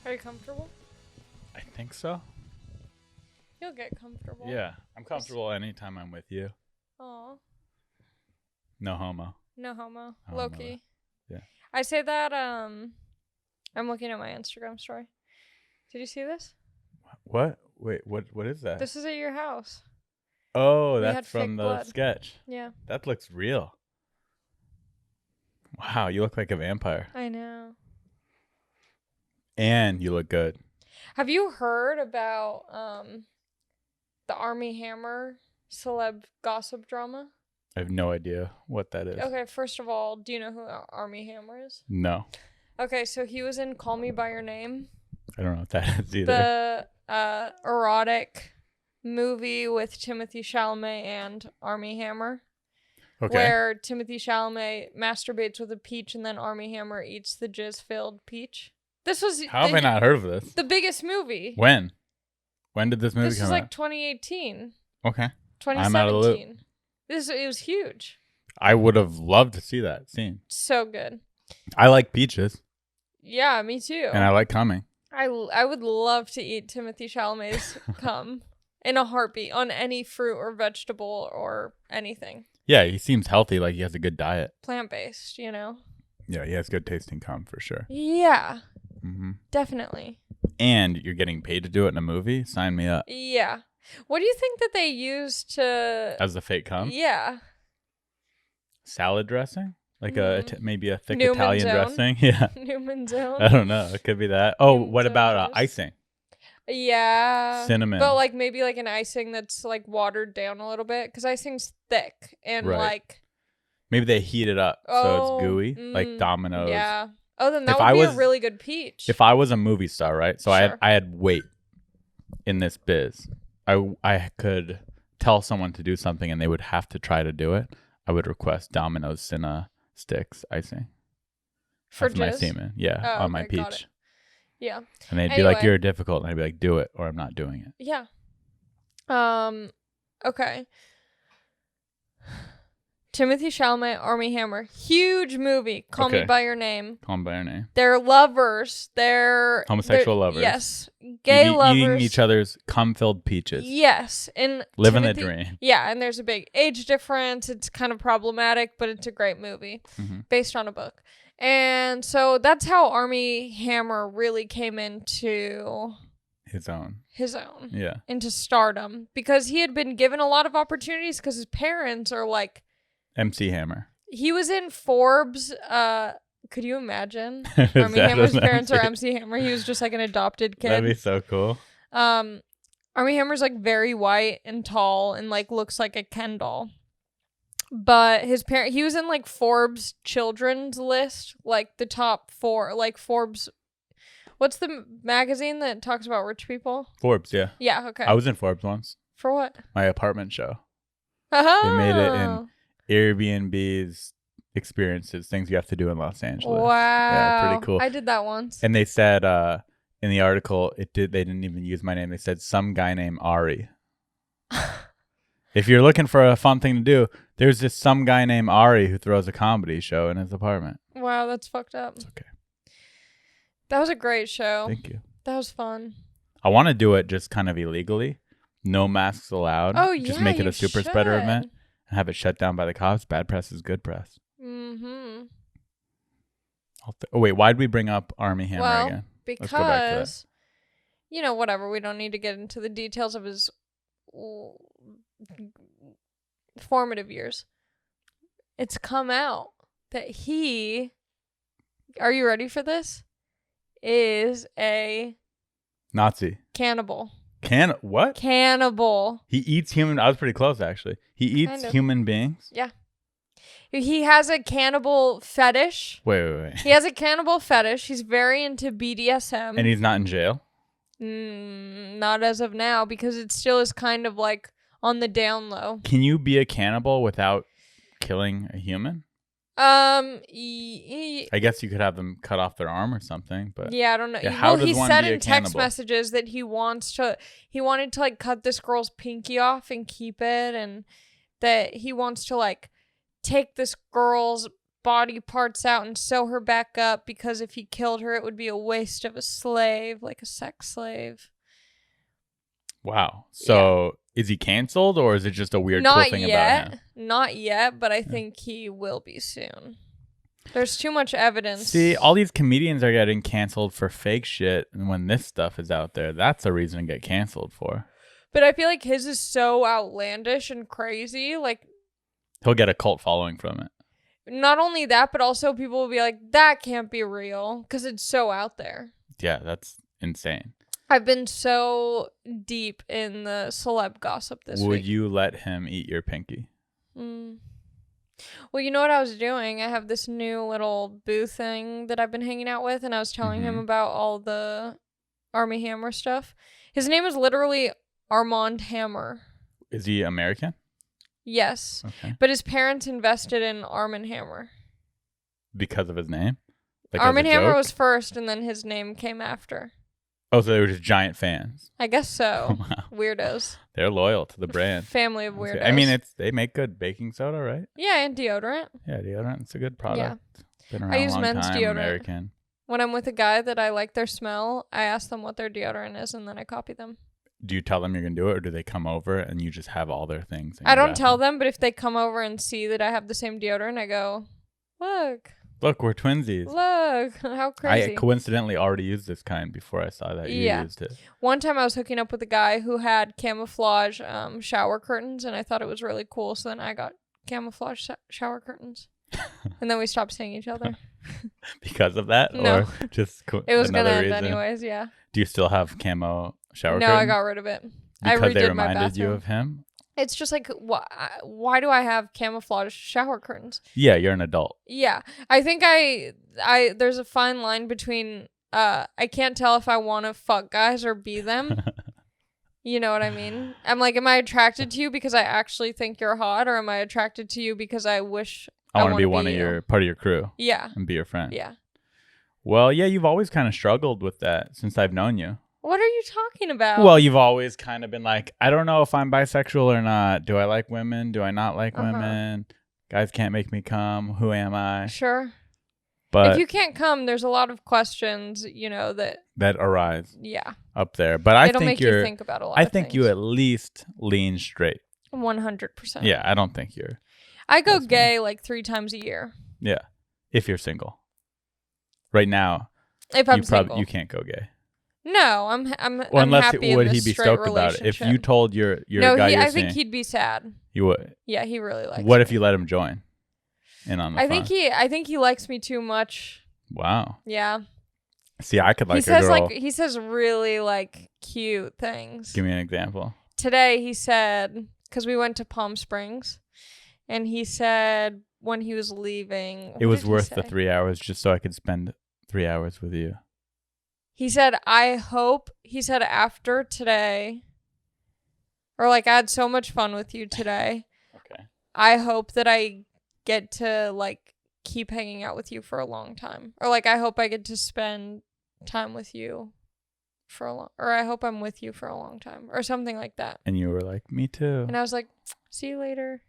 Are you comfortable? I think so. You'll get comfortable. Yeah, I'm comfortable anytime I'm with you. Aw. No homo. No homo. No Low homo. key. Yeah. I say that, I'm looking at my Instagram story. Did you see this? What? Wait, what is that? This is at your house. Oh, We had that's fake from the blood. sketch. Yeah. That looks real. Wow, you look like a vampire. I know. And you look good. Have you heard about the Armie Hammer celeb gossip drama? I have no idea what that is. Okay, first of all, do you know who Armie Hammer is? No, Okay, so he was in Call Me By Your Name, I don't know what that is either. the erotic movie with Timothy Chalamet and Armie Hammer, Okay. where Timothy Chalamet masturbates with a peach and then Armie Hammer eats the jizz-filled peach. This was How have I not heard of this? the biggest movie. When? When did this movie This come was like out? 2018, Okay. 2017. I'm out of the loop. It was huge. I would have loved to see that scene. So good. I like peaches, Yeah, me too. and I like coming. I would love to eat Timothy Chalamet's cum in a heartbeat on any fruit or vegetable or anything. Yeah, he seems healthy, like he has a good diet. Plant-based, you know? Yeah, he has good tasting cum for sure. Yeah, Definitely. definitely. And you're getting paid to do it in a movie? Sign me up. Yeah. What do you think that they use to... As the fake cum? Yeah. Salad dressing? Like maybe a thick Newman's Italian Own. dressing? Yeah. Newman's I Own. don't know. It could be that. Oh, Newman's what Own about juice. icing? Yeah. Cinnamon. But like maybe like an icing that's like watered down a little bit because icing's thick and Right. like... Maybe they heat it up so it's gooey, like Domino's. Yeah. Oh, then that If would I be was- a really good peach. If I was a movie star, right? So Sure. I had weight in this biz. I could tell someone to do something and they would have to try to do it. I would request Domino's Cinna sticks icing. For That's my jizz? semen. Yeah, Oh, on my okay, got peach. it. Yeah. And they'd be like, Anyway. "You're difficult," and I'd be like, "Do it, or I'm not doing it." Yeah. Okay. Timothy Chalamet, Armie Hammer. Huge movie. Call Me Okay. By Your Name. Call them by your name. They're lovers. They're... Homosexual lovers. Yes. Gay lovers. Eating each other's cum-filled peaches. Yes. And Living the Timothy- dream. Yeah, and there's a big age difference. It's kind of problematic, but it's a great movie Mhm. based on a book. And so that's how Armie Hammer really came into His own. his own, Yeah. into stardom, because he had been given a lot of opportunities because his parents are like, MC Hammer. he was in Forbes. Could you imagine? His Armie dad Hammer's was parents are MC. MC Hammer. He was just like an adopted kid. That'd be so cool. Armie Hammer's like very white and tall and like looks like a Ken doll. But his parent, he was in like Forbes children's list, like the top 4, like Forbes. What's the magazine that talks about rich people? Forbes, yeah. Yeah, okay. I was in Forbes once. For what? My apartment show. Oh. They made it in Airbnb's experiences, things you have to do in Los Angeles. Wow. Yeah, pretty cool. I did that once. And they said in the article, they didn't even use my name. They said some guy named Ari. If you're looking for a fun thing to do, there's this some guy named Ari who throws a comedy show in his apartment. Wow, that's fucked up. It's okay. That was a great show. Thank you. That was fun. I want to do it just kind of illegally. No masks allowed. Oh, Just yeah, make it you a super spreader should. event and have it shut down by the cops. Bad press is good press. Mm-hmm. Oh, wait. Why'd we bring up Armie Hammer Well, again? Let's go back to that. because, whatever. We don't need to get into the details of his formative years. It's come out that he, are you ready for this? Is a Nazi. cannibal. What? Cannibal. He eats human. I was pretty close, actually. He eats Kind of. human beings. Yeah. He has a cannibal fetish. Wait. He has a cannibal fetish. He's very into BDSM. And he's not in jail? Not as of now, because it still is kind of like on the down low. Can you be a cannibal without killing a human? I I guess you could have them cut off their arm or something, but yeah, I don't know. Yeah, how he does one said be a in text cannibal? messages that he wanted to like cut this girl's pinky off and keep it, and that he wants to like take this girl's body parts out and sew her back up because if he killed her, it would be a waste of a slave, like a sex slave. Wow. So is he canceled or is it just a weird cool thing about him? Not yet, but I think he will be soon. There's too much evidence. See, all these comedians are getting canceled for fake shit, and when this stuff is out there, that's a reason to get canceled for. But I feel like his is so outlandish and crazy. Like, he'll get a cult following from it. Not only that, but also people will be like, that can't be real because it's so out there. Yeah, that's insane. I've been so deep in the celeb gossip this week. Would you let him eat your pinky? Well, you know what I was doing? I have this new little boo thing that I've been hanging out with, and I was telling him about all the Armie Hammer stuff. His name is literally Armie Hammer. Is he American? Yes. Okay. But his parents invested in Armie Hammer. Because of his name? Like Armie Hammer was first, and then his name came after. Oh, so they were just giant fans. I guess so. Wow. Weirdos. They're loyal to the brand. Family of weirdos. I mean, they make good baking soda, right? Yeah, and deodorant. Yeah, deodorant. It's a good product. Yeah. Been around I use a long men's time, deodorant. American. When I'm with a guy that I like their smell, I ask them what their deodorant is, and then I copy them. Do you tell them you're going to do it, or do they come over and you just have all their things? I don't tell them, but if they come over and see that I have the same deodorant, I go, Look, we're twinsies. Look, how crazy. I coincidentally already used this kind before I saw that you used it. One time I was hooking up with a guy who had camouflage shower curtains, and I thought it was really cool. So then I got camouflage shower curtains. And then we stopped seeing each other. Because of that? No. Or just it was going to end reason? anyways, yeah. Do you still have camo shower curtains? No, I got rid of it. Because I redid they my reminded you bathroom. of him? It's just like, why do I have camouflage shower curtains? Yeah, you're an adult. Yeah. I think there's a fine line between, I can't tell if I want to fuck guys or be them. You know what I mean? I'm like, am I attracted to you because I actually think you're hot, or am I attracted to you because I wish I want to be part of your crew? Yeah. And be your friend. Yeah. Well, yeah, you've always kind of struggled with that since I've known you. What are you talking about? Well, you've always kind of been like, I don't know if I'm bisexual or not. Do I like women? Do I not like women? Guys can't make me come. Who am I? Sure. But if you can't come, there's a lot of questions, that arise. Yeah. Up there. But it'll make you think about a lot of things. I think you at least lean straight. 100%. Yeah, I don't think you're. I go gay like 3 times a year. Yeah. If you're single. Right now. If I'm single. You can't go gay. No, I'm unless happy in would this he be straight stoked about it? If you told your guy I think he'd be sad. You would. Yeah, he really likes What me. if you let him join in on the fun? I think he likes me too much. Wow. Yeah. See, I could like a girl. He says really like cute things. Give me an example. Today he said, because we went to Palm Springs, and he said when he was leaving, it was worth the 3 hours just so I could spend 3 hours with you. He said, after today, or like, I had so much fun with you today. Okay. I hope that I get to like keep hanging out with you for a long time. Or like, I hope I get to spend time with you or I hope I'm with you for a long time or something like that. And you were like, me too. And I was like, see you later.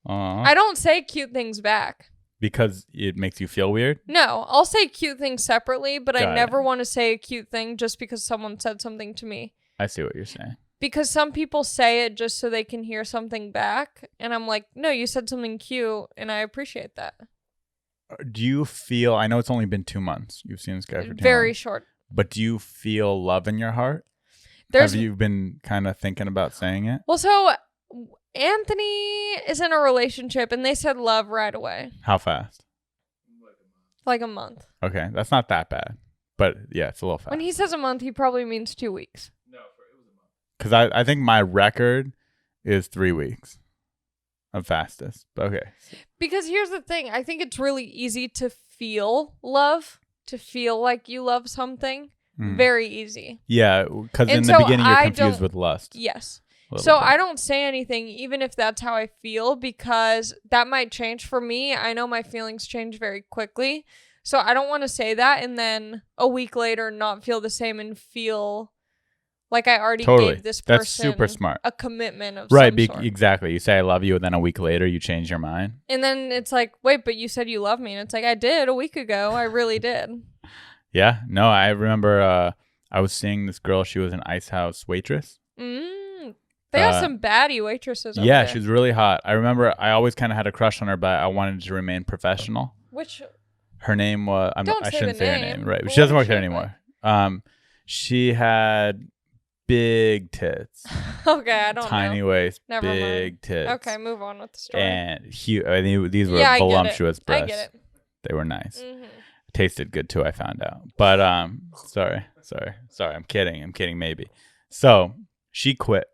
Aww. I don't say cute things back. Because it makes you feel weird? No, I'll say cute things separately, but I never want to say a cute thing just because someone said something to me. I see what you're saying. Because some people say it just so they can hear something back. And I'm like, no, you said something cute, and I appreciate that. Do you feel, I know it's only been 2 months. You've seen this guy for 2 months. Very short. But do you feel love in your heart? Have you been kind of thinking about saying it? Well, so Anthony is in a relationship, and they said love right away. How fast? Like a month. Okay, that's not that bad. But yeah, it's a little fast. When he says a month, he probably means 2 weeks. No, it was a month. Because I think my record is 3 weeks of fastest. Okay. Because here's the thing. I think it's really easy to feel love, to feel like you love something. Very easy. Yeah, because in the beginning you're confused with lust. Yes. So I don't say anything, even if that's how I feel, because that might change for me. I know my feelings change very quickly. So I don't want to say that and then a week later not feel the same and feel Like I already Totally. gave this person That's super smart. a commitment of Right, some sort. exactly. You say I love you, and then a week later you change your mind. And then it's like, wait, but you said you love me. And it's like, I did a week ago. I really did. Yeah. No, I remember I was seeing this girl. She was an Ice House waitress. They have some baddie waitresses over Yeah, there. she's really hot. I remember I always kind of had a crush on her, but I wanted to remain professional. Which... Her name was... I shouldn't say her name. Right. She doesn't work there anymore. She had big tits. Okay, I don't know. Tiny waist, Never big mind. tits. Okay, move on with the story. And I think these were Yeah, voluptuous breasts. I get it. They were nice. Tasted good too, I found out. But sorry. I'm kidding maybe. So she quit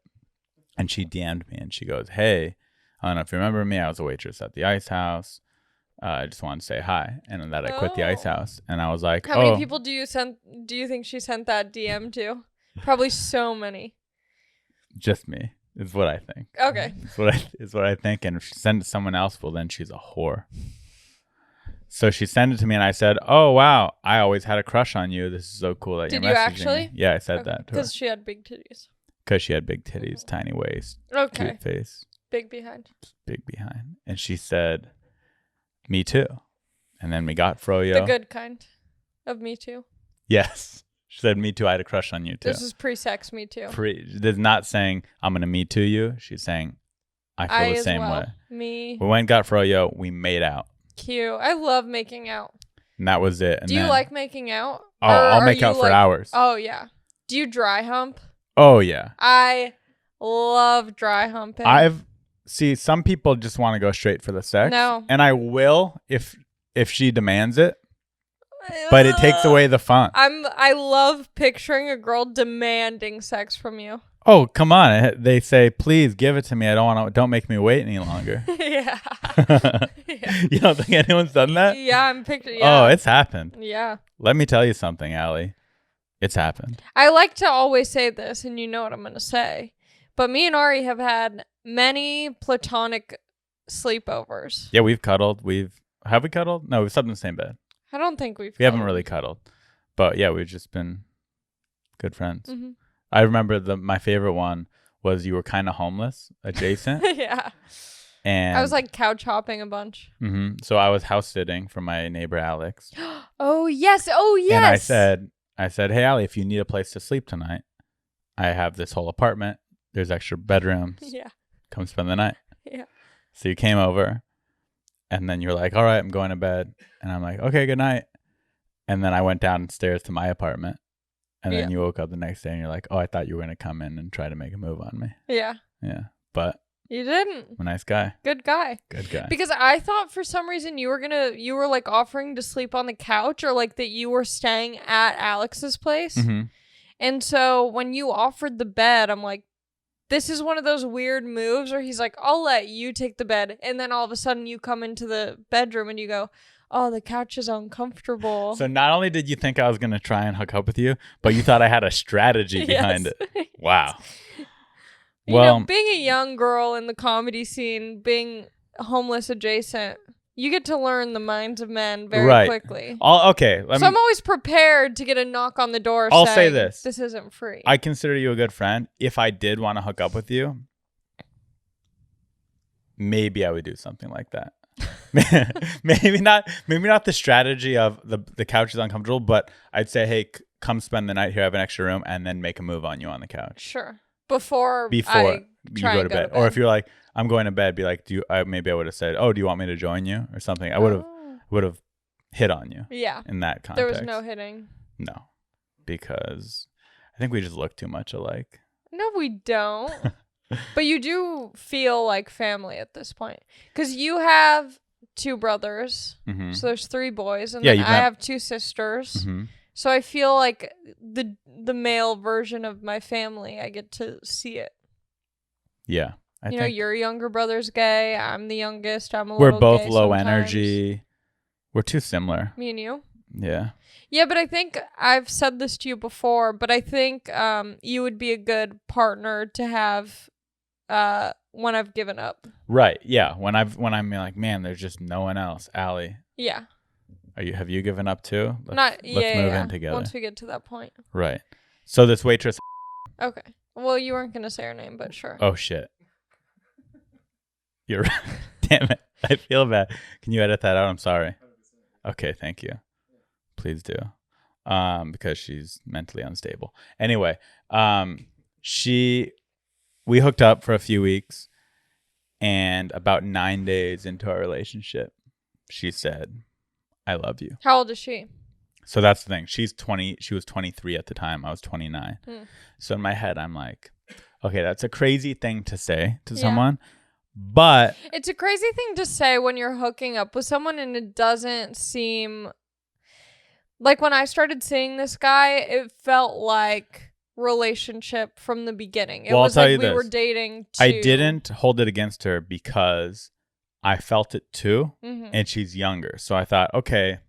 and she DM'd me and she goes, "Hey, I don't know if you remember me. I was a waitress at the Ice House. I just wanted to say hi." And then that I quit the Ice House. And I was like, how many people do you think she sent that DM to? Probably so many. Just me is what I think. Okay. It's what I think. And if she sent it to someone else, well, then she's a whore. So she sent it to me and I said, "Oh, wow. I always had a crush on you. This is so cool that you're messaging me." Did you actually? Yeah, I said that to her. Because she had big titties. Because she had big titties, tiny waist, Okay. cute face. Big behind. Big behind. And she said, "Me too." And then we got froyo. The good kind of Me Too. Yes. She said, "Me too. I had a crush on you too." This is pre-sex Me Too. This is not saying I'm going to me too you. She's saying I feel the same way. Me. We went and got froyo. We made out. Cute. I love making out. And that was it. And do you like making out? Oh, I'll make out for hours. Oh, yeah. Do you dry hump? Oh, yeah. I love dry humping. See, some people just want to go straight for the sex. No. And I will if she demands it. But it takes away the fun. I love picturing a girl demanding sex from you. Oh, come on. They say, "Please give it to me. Don't make me wait any longer." Yeah. You don't think anyone's done that? Yeah, I'm picturing. Yeah. Oh, it's happened. Yeah. Let me tell you something, Allie. It's happened. I like to always say this, and you know what I'm going to say. But me and Ari have had many platonic sleepovers. Yeah, we've cuddled. Have we cuddled? No, we've slept in the same bed. I don't think we haven't really cuddled. But yeah, we've just been good friends. Mm-hmm. I remember my favorite one was you were kind of homeless adjacent. Yeah. And I was like couch hopping a bunch. Mm-hmm. So I was house sitting for my neighbor Alex. Oh yes. And I said, "Hey Allie, if you need a place to sleep tonight, I have this whole apartment. There's extra bedrooms. Yeah. Come spend the night." Yeah. So you came over and then you're like, "All right, I'm going to bed." And I'm like, "Okay, good night." And then I went downstairs to my apartment. And then you woke up the next day and you're like, "Oh, I thought you were going to come in and try to make a move on me." Yeah. Yeah. But you didn't. I'm a nice guy. Good guy. Good guy. Because I thought for some reason you were like offering to sleep on the couch, or like that you were staying at Alex's place. Mm-hmm. And so when you offered the bed, I'm like, this is one of those weird moves where he's like, "I'll let you take the bed." And then all of a sudden you come into the bedroom and you go, "Oh, the couch is uncomfortable." So not only did you think I was going to try and hook up with you, but you thought I had a strategy behind it. Wow. You know, being a young girl in the comedy scene, being homeless adjacent, you get to learn the minds of men very quickly. Okay. I'm always prepared to get a knock on the door I'll saying, say this. "This isn't free." I consider you a good friend. If I did want to hook up with you, maybe I would do something like that. maybe not the strategy of the couch is uncomfortable, but I'd say, "Hey, come spend the night here. I have an extra room," and then make a move on you on the couch. Sure. Before you go to bed. Or if you're like, "I'm going to bed," be like, maybe I would have said, "Oh, do you want me to join you?" or something. I would have hit on you. Yeah. In that context. There was no hitting. No. Because I think we just look too much alike. No, we don't. But you do feel like family at this point. Because you have 2 brothers. Mm-hmm. So there's 3 boys. And then I have 2 sisters. Mm-hmm. So I feel like the male version of my family, I get to see it. Yeah. I think your younger brother's gay. I'm the youngest. I'm a We're little both gay low sometimes. energy. We're too similar. Me and you? Yeah. Yeah, but I think I've said this to you before, but I think you would be a good partner to have when I've given up. Right. Yeah. When I'm like, man, there's just no one else. Allie. Yeah. Have you given up too? Let's move in together. Once we get to that point. Right. So this waitress. Okay. Well, you weren't going to say her name, but sure. Oh, shit. You're right. Damn it. I feel bad. Can you edit that out? I'm sorry. Okay, thank you. Please do. Because she's mentally unstable. Anyway, we hooked up for a few weeks, and about 9 days into our relationship, she said, I love you. How old is she? So that's the thing. She was 23 at the time. I was 29. So in my head, I'm like, okay, that's a crazy thing to say to someone. But it's a crazy thing to say when you're hooking up with someone and it doesn't seem like, when I started seeing this guy, it felt like relationship from the beginning. It was like we were dating too. I didn't hold it against her because I felt it too, and she's younger. So I thought, okay,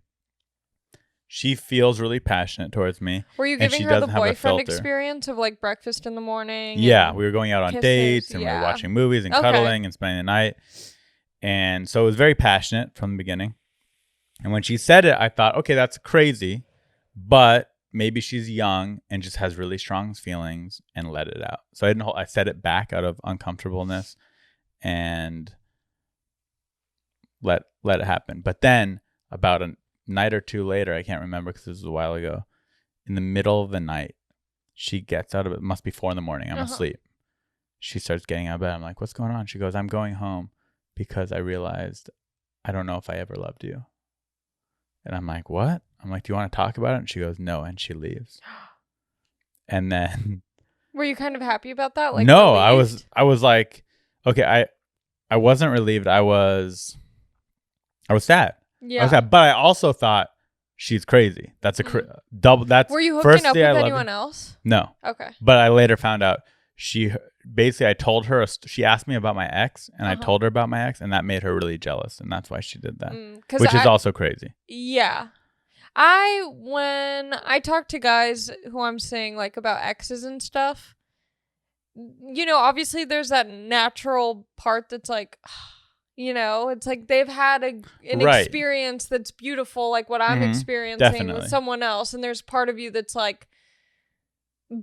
she feels really passionate towards me. Were you giving her the boyfriend experience of like breakfast in the morning? Yeah, we were going out on dates, and we were watching movies and cuddling and spending the night. And so it was very passionate from the beginning. And when she said it, I thought, okay, that's crazy, but maybe she's young and just has really strong feelings, and let it out. So I said it back out of uncomfortableness and let it happen. But then about a night or two later, I can't remember because this was a while ago, in the middle of the night, she gets out of it. Must be 4 a.m. I'm asleep. She starts getting out of bed. I'm like, what's going on? She goes, I'm going home because I realized I don't know if I ever loved you. And I'm like, what? I'm like, do you want to talk about it? And she goes, no. And she leaves. And then, were you kind of happy about that? Like, no, relieved? I was like, okay, I wasn't relieved. I was sad. Yeah. I was sad, but I also thought she's crazy. That's a double. That's were you hooking up with anyone else? No. Okay. But I later found out I told her, she asked me about my ex, and I told her about my ex, and that made her really jealous, and that's why she did that, which is also crazy. Yeah. When I talk to guys who I'm seeing like about exes and stuff, you know, obviously there's that natural part that's like, you know, it's like they've had an experience that's beautiful, like what I'm experiencing with someone else, and there's part of you that's like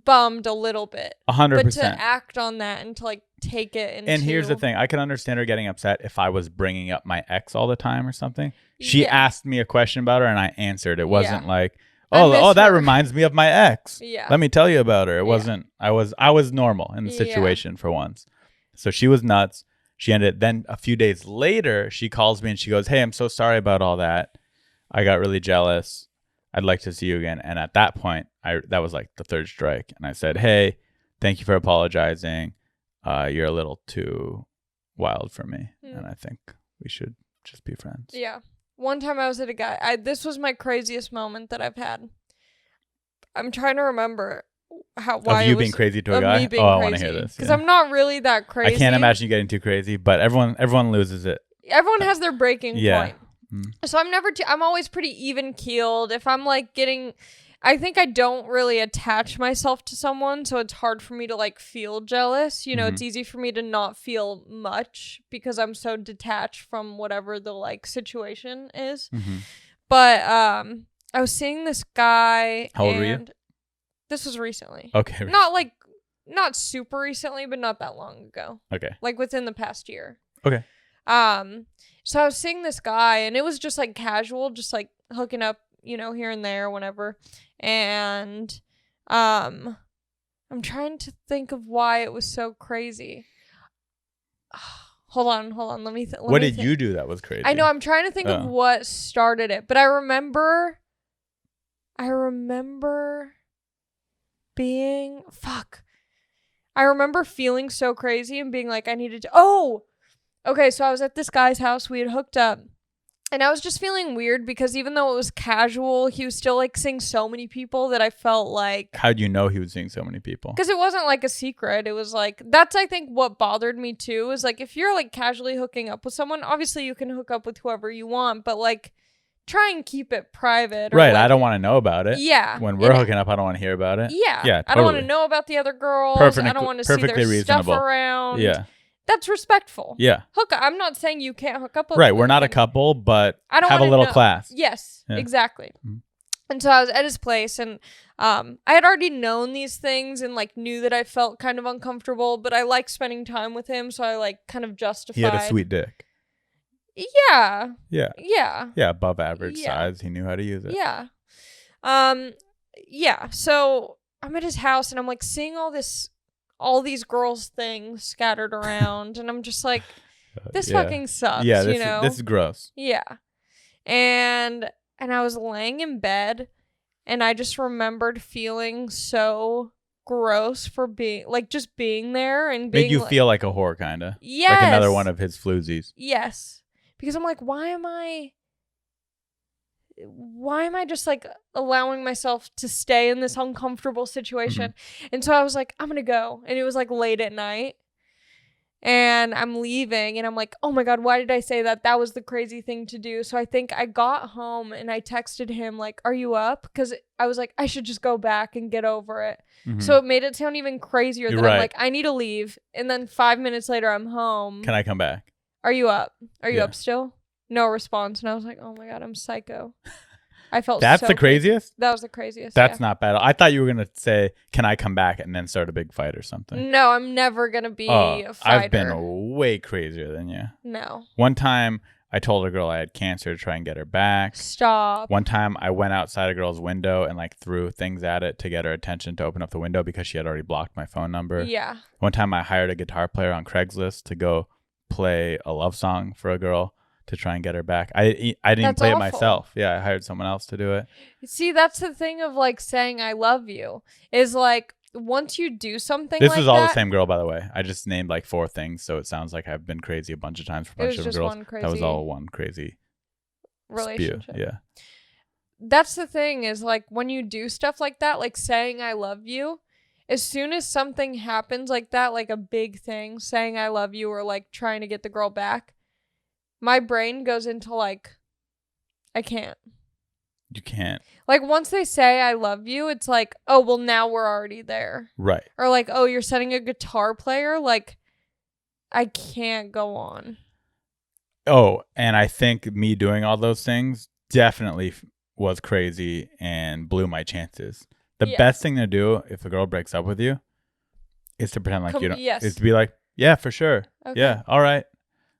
bummed a little bit. 100%. But to act on that and to like take it into... And here's the thing. I can understand her getting upset if I was bringing up my ex all the time or something. She asked me a question about her and I answered. It wasn't like, that reminds me of my ex. Yeah. Let me tell you about her. It wasn't, I was normal in the situation for once. So she was nuts. She ended, then a few days later, she calls me and she goes, hey, I'm so sorry about all that. I got really jealous. I'd like to see you again. And at that point, that was like the third strike. And I said, hey, thank you for apologizing. You're a little too wild for me. And I think we should just be friends. Yeah. One time I was at a guy. This was my craziest moment that I've had. I'm trying to remember why of you being crazy to a guy. Oh, I want to hear this. Because I'm not really that crazy. I can't imagine you getting too crazy, but everyone loses it. Everyone has their breaking point. So I'm always pretty even keeled. If I'm like I think I don't really attach myself to someone, so it's hard for me to like feel jealous. You know, it's easy for me to not feel much because I'm so detached from whatever the like situation is. But I was seeing this guy. How old were you? This was recently. Okay. Not super recently, but not that long ago. Okay. Like within the past year. Okay. So I was seeing this guy, and it was just like casual, just like hooking up, you know, here and there, whenever. And I'm trying to think of why it was so crazy. Hold on. Let me think. What did you do that was crazy? I know. I'm trying to think of what started it, but I remember being I remember feeling so crazy and being like, I needed to. Okay, so I was at this guy's house. We had hooked up. And I was just feeling weird because even though it was casual, he was still like seeing so many people that I felt like... How'd you know he was seeing so many people? Because it wasn't like a secret. It was like... That's, I think, what bothered me too. Is like, if you're like casually hooking up with someone, obviously you can hook up with whoever you want. But like, try and keep it private. Right, like, I don't want to know about it. Yeah. When we're hooking up, I don't want to hear about it. Yeah. Yeah, totally. I don't want to know about the other girls. I don't want to see their stuff around. Yeah. That's respectful. Yeah. I'm not saying you can't hook up with Right. We're not a couple, but have a little class. Yes, exactly. And so I was at his place, and I had already known these things and like knew that I felt kind of uncomfortable, but I like spending time with him, so I like kind of justified. He had a sweet dick. Yeah. Yeah. Yeah. Yeah, above average Yeah. size. He knew how to use it. Yeah. Yeah. So I'm at his house, and I'm like seeing all these girls' things scattered around, and I'm just like, this fucking sucks. Yeah, this is gross. Yeah. And I was laying in bed, and I just remembered feeling so gross for being just being there and being Made you feel like a whore, kind of. Yes. Like another one of his floozies. Yes. Because I'm like, why am I just like allowing myself to stay in this uncomfortable situation? And so I was like, I'm gonna go. And it was like late at night. And I'm leaving, and I'm like, oh my God, why did I say that? That was the crazy thing to do. So I think I got home, and I texted him like, are you up? Because I was like, I should just go back and get over it. So it made it sound even crazier that I'm like, I need to leave. And then 5 minutes later, I'm home. Can I come back? Are you up? Are you up still? No response. And I was like, oh my God, I'm psycho. I felt That's so the craziest? That was the craziest. That's not bad. I thought you were going to say, can I come back, and then start a big fight or something. No, I'm never going to be a fighter. I've been way crazier than you. No. One time, I told a girl I had cancer to try and get her back. Stop. One time, I went outside a girl's window and like threw things at it to get her attention to open up the window because she had already blocked my phone number. Yeah. One time, I hired a guitar player on Craigslist to go play a love song for a girl to try and get her back. I didn't even play it myself. Yeah, I hired someone else to do it. See, that's the thing of like saying I love you is like once you do something this like was all that, the same girl, by the way. I just named like 4 things, so it sounds like I've been crazy a bunch of times for a bunch of girls. That was all one crazy relationship. Spew. Yeah. That's the thing is like when you do stuff like that, like saying I love you, as soon as something happens like that, like a big thing, saying I love you or like trying to get the girl back, my brain goes into like, I can't. You can't. Like once they say I love you, it's like, oh, well now we're already there. Right. Or like, oh, you're setting a guitar player? Like, I can't go on. Oh, and I think me doing all those things definitely was crazy and blew my chances. The best thing to do if a girl breaks up with you is to pretend like you don't. Is to be like, yeah, for sure. Okay. Yeah, all right.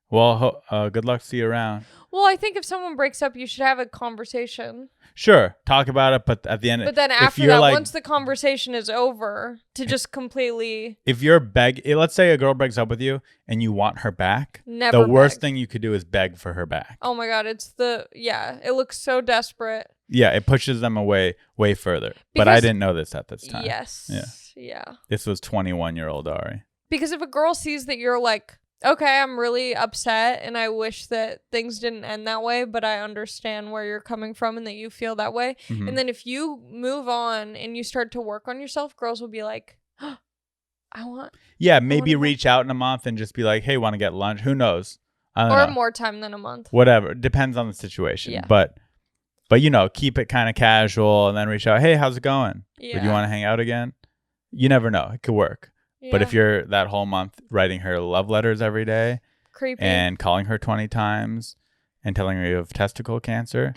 Well, good luck. See you around. Well, I think if someone breaks up, you should have a conversation. Sure, talk about it, but at the end, but then after that, like, once the conversation is over, to just completely. If you're let's say a girl breaks up with you and you want her back, never. The worst thing you could do is beg for her back. Oh my God, it looks so desperate. Yeah, it pushes them away way further. But I didn't know this at this time. Yes. Yeah. This was 21-year-old Ari. Because if a girl sees that you're like, okay, I'm really upset and I wish that things didn't end that way, but I understand where you're coming from and that you feel that way. And then if you move on and you start to work on yourself, girls will be like, oh, maybe reach out in a month and just be like, hey, want to get lunch? Who knows? I don't know. More time than a month. Whatever. Depends on the situation. Yeah. But keep it kind of casual and then reach out. Hey, how's it going? Yeah. Would you want to hang out again? You never know. It could work. Yeah. But if you're that whole month writing her love letters every day, creepy, and calling her 20 times and telling her you have testicle cancer,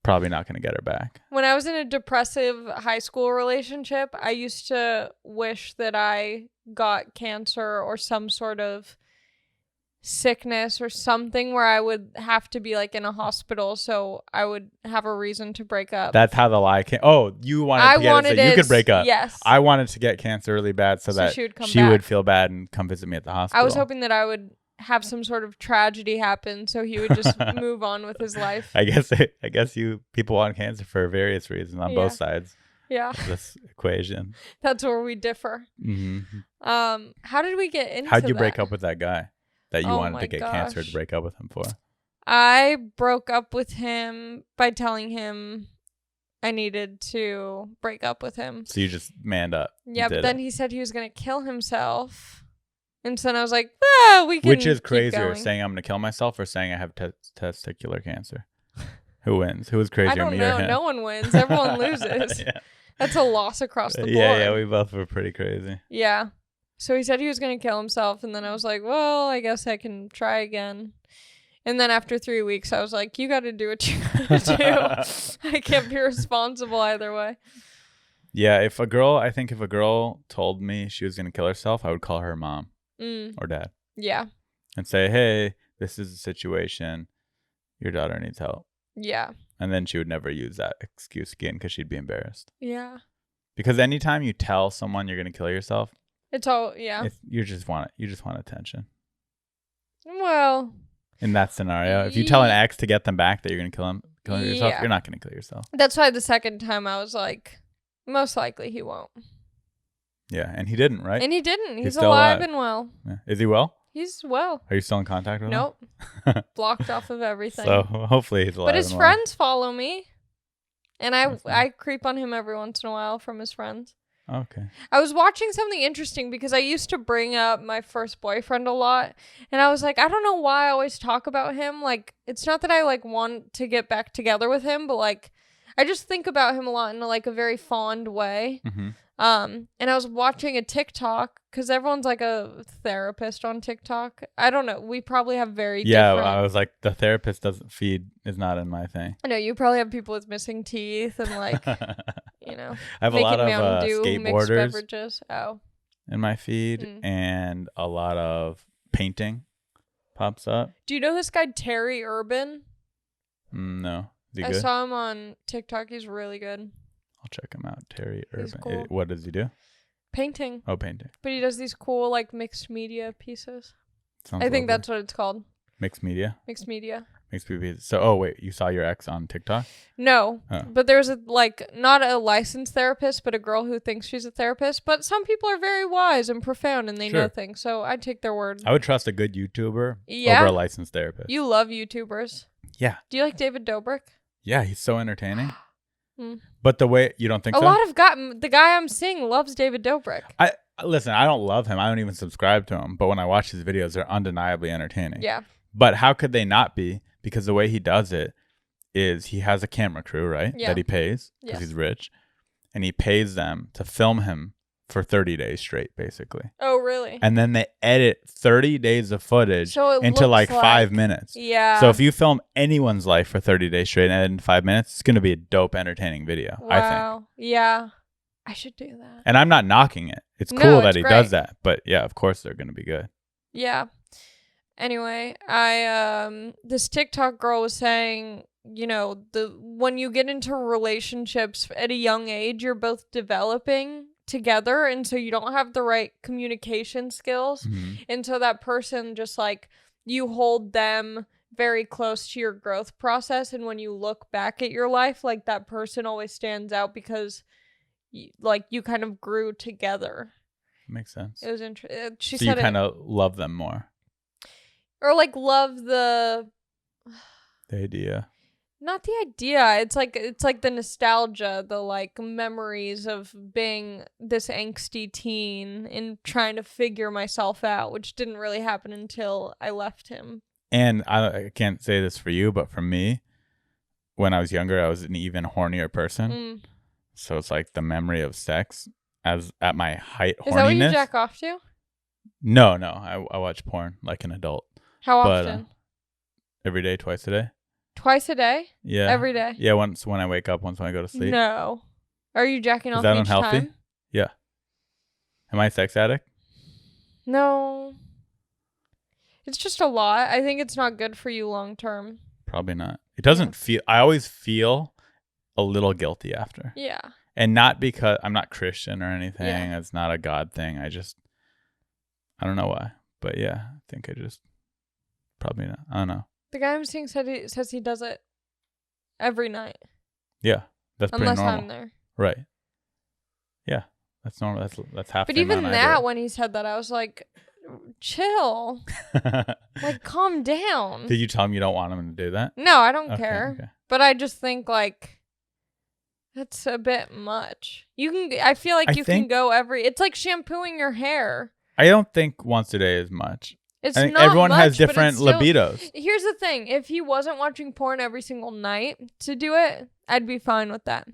probably not going to get her back. When I was in a depressive high school relationship, I used to wish that I got cancer or some sort of sickness or something where I would have to be like in a hospital so I would have a reason to break up. That's how the lie came. Oh, you wanted to get it so you could break up. Yes. I wanted to get cancer really bad so that she would feel bad and come visit me at the hospital. I was hoping that I would have some sort of tragedy happen so he would just move on with his life. I guess people want cancer for various reasons on both sides. Yeah. Of this equation. That's where we differ. How did we get into How'd you break up with that guy that you wanted to get cancer to break up with him for? I broke up with him by telling him I needed to break up with him. So you just manned up. Yeah, but then he said he was going to kill himself. And so then I was like, we can Which is crazier, saying I'm going to kill myself or saying I have testicular cancer? Who wins? Who is crazier, me or him? No one wins. Everyone loses. Yeah. That's a loss across the board. Yeah, we both were pretty crazy. Yeah. So he said he was going to kill himself, and then I was like, well, I guess I can try again. And then after 3 weeks, I was like, you got to do what you got to do. I can't be responsible either way. Yeah, I think if a girl told me she was going to kill herself, I would call her mom or dad. Yeah. And say, hey, this is a situation. Your daughter needs help. Yeah. And then she would never use that excuse again because she'd be embarrassed. Yeah. Because anytime you tell someone you're going to kill yourself, it's all, yeah. You just want attention. Well, in that scenario, if you tell an ex to get them back that you're going to kill yourself, you're not going to kill yourself. That's why the second time I was like, most likely he won't. Yeah, and he didn't, right? And he didn't. He's alive and well. Yeah. Is he well? He's well. Are you still in contact with him? Nope. Blocked off of everything. So hopefully he's alive. But his friends follow me. And I creep on him every once in a while from his friends. Okay. I was watching something interesting because I used to bring up my first boyfriend a lot. And I was like, I don't know why I always talk about him. Like, it's not that I like want to get back together with him, but like, I just think about him a lot in like a very fond way. Mm-hmm. And I was watching a TikTok because everyone's like a therapist on TikTok. I don't know. We probably have very different... I was like, the therapist is not in my thing. I know you probably have people with missing teeth and like, you know, I have a lot of skateboarders beverages. In my feed, and a lot of painting pops up. Do you know this guy Terry Urban? No. Is he I good? saw him on TikTok. He's really good. I'll check him out. Terry Urban. Cool. What does he do? Painting. Oh, painting. But he does these cool like mixed media pieces. Sounds I think lovely. that's what it's called. Mixed media? Mixed media. Mixed media. So, wait, you saw your ex on TikTok? No, but there's not a licensed therapist, but a girl who thinks she's a therapist. But some people are very wise and profound and they know things. So I take their word. I would trust a good YouTuber over a licensed therapist. You love YouTubers. Yeah. Do you like David Dobrik? Yeah, he's so entertaining. But the way you don't think so? The guy I'm seeing loves David Dobrik. Listen, I don't love him. I don't even subscribe to him. But when I watch his videos, they're undeniably entertaining. Yeah. But how could they not be? Because the way he does it is he has a camera crew, right? Yeah. That he pays because he's rich. And he pays them to film him for 30 days straight, basically. Oh, really? And then they edit 30 days of footage into like 5 minutes. Yeah. So if you film anyone's life for 30 days straight and edit in 5 minutes, it's going to be a dope, entertaining video, I think. Yeah. I should do that. And I'm not knocking it. It's cool that he does that. But yeah, of course they're going to be good. Yeah. Anyway, this TikTok girl was saying, you know, when you get into relationships at a young age, you're both developing together, and so you don't have the right communication skills, and so that person just like you hold them very close to your growth process, and when you look back at your life, like that person always stands out because you kind of grew together. Makes sense. It was interesting. She so said you kind of love them more, or like love the idea. Not the idea. It's like the nostalgia, the like memories of being this angsty teen and trying to figure myself out, which didn't really happen until I left him. And I can't say this for you, but for me, when I was younger, I was an even hornier person. So it's like the memory of sex as at my height horniness. Is that what you jack off to? No. I watch porn like an adult. How often? Every day, twice a day. Twice a day? Yeah. Every day? Yeah, once when I wake up, once when I go to sleep. No. Are you jacking off each time? Is that unhealthy? Time? Yeah. Am I a sex addict? No. It's just a lot. I think it's not good for you long term. Probably not. It doesn't feel... I always feel a little guilty after. Yeah. And not because... I'm not Christian or anything. Yeah. It's not a God thing. I don't know why. But yeah, I think I just... Probably not. I don't know. The guy I'm seeing says he does it every night. Yeah, that's pretty normal. Unless I'm there. Right. Yeah, that's normal. That's half. But even that, when he said that, I was like, chill. Like, calm down. Did you tell him you don't want him to do that? No, I don't care. Okay. But I just think like that's a bit much. I feel like you can go it's like shampooing your hair. I don't think once a day is much. It's I think not everyone much, has different libidos. Here's the thing. If he wasn't watching porn every single night to do it, I'd be fine with that.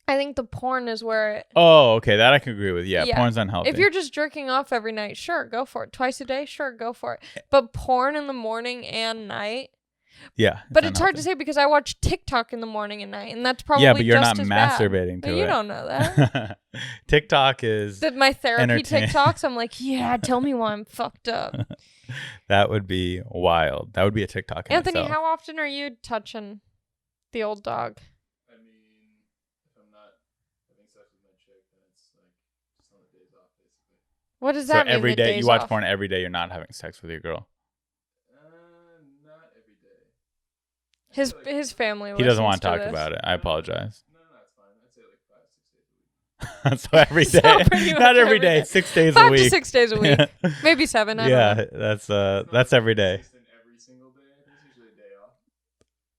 I think the porn is where it... Oh, okay. That I can agree with. Yeah, porn's unhealthy. If you're just jerking off every night, sure, go for it. Twice a day, sure, go for it. But porn in the morning and night, Yeah. But it's hard to say because I watch TikTok in the morning and night, and that's probably but you're just not as masturbating bad. to You it. don't know that. TikTok is My therapy entertain- TikToks, I'm like, yeah, tell me why I'm fucked up. That would be wild. That would be a TikTok in Anthony, itself. how often are you touching the old dog? I mean, if I'm not having sex with my chick, then it's like just on the days off, basically. What does So that mean? every the day days you watch off? porn every day. You're not having sex with your girl. Not every day. His family. He doesn't want to talk this. about it. I apologize. No, it's fine. I'd say like 5-6 days a week. So every So day, pretty much not every every day. day. 6 days a 5 week. to 6 days a week, maybe 7. I don't know. that's every day. Consistent every single day. I think it's usually a day off.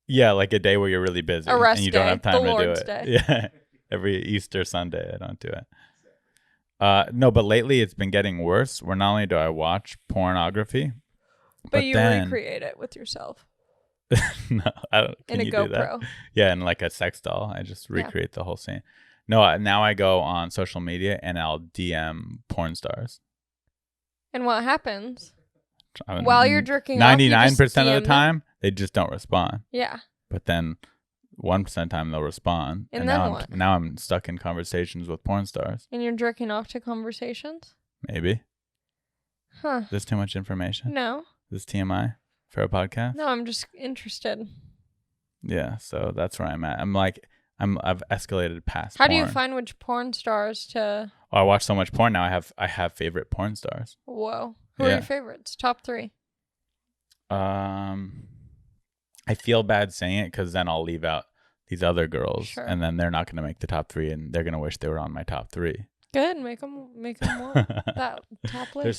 Yeah, like a day where you're really busy A rest and you don't day, have time the to Lord's do it. day. Yeah, every Easter Sunday I don't do it. No, but lately it's been getting worse. Where not only do I watch pornography, But you then, recreate it with yourself no, I don't. in Can a you do that? GoPro. Yeah, and like a sex doll, I just recreate the whole scene. No, now I go on social media and I'll DM porn stars. And what happens? I mean, While you're jerking off, you just 99% of the DM them? time, they just don't respond. Yeah. But then 1% of the time they'll respond. And now then what? Now I'm stuck in conversations with porn stars. And you're jerking off to conversations? Maybe. Huh. Is this too much information? No. Is this TMI for a podcast? No, I'm just interested. Yeah, so that's where I'm at. I've escalated past How porn. do you find which porn stars to... Oh, I watch so much porn now. I have favorite porn stars. Whoa. Who are Yeah. your favorites? Top 3. I feel bad saying it because then I'll leave out these other girls, Sure. and then they're not going to make the top 3, and they're going to wish they were on my top 3. Good. Make them more. That top list. There's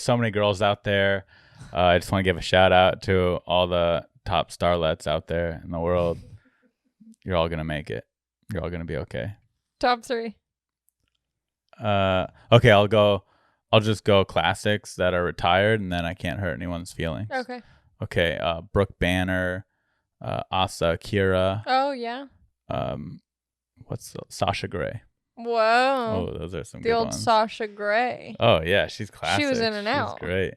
so many girls out there. I just want to give a shout out to all the top starlets out there in the world. You're all gonna make it. You're all gonna be okay. Top 3. Okay, I'll just go classics that are retired, and then I can't hurt anyone's feelings. Okay. Okay. Brooke Banner, Asa Akira. Oh, yeah. Sasha Grey. Whoa. Oh, those are some The good old ones. Sasha Grey. Oh yeah, she's classic. She was in and out. She's great.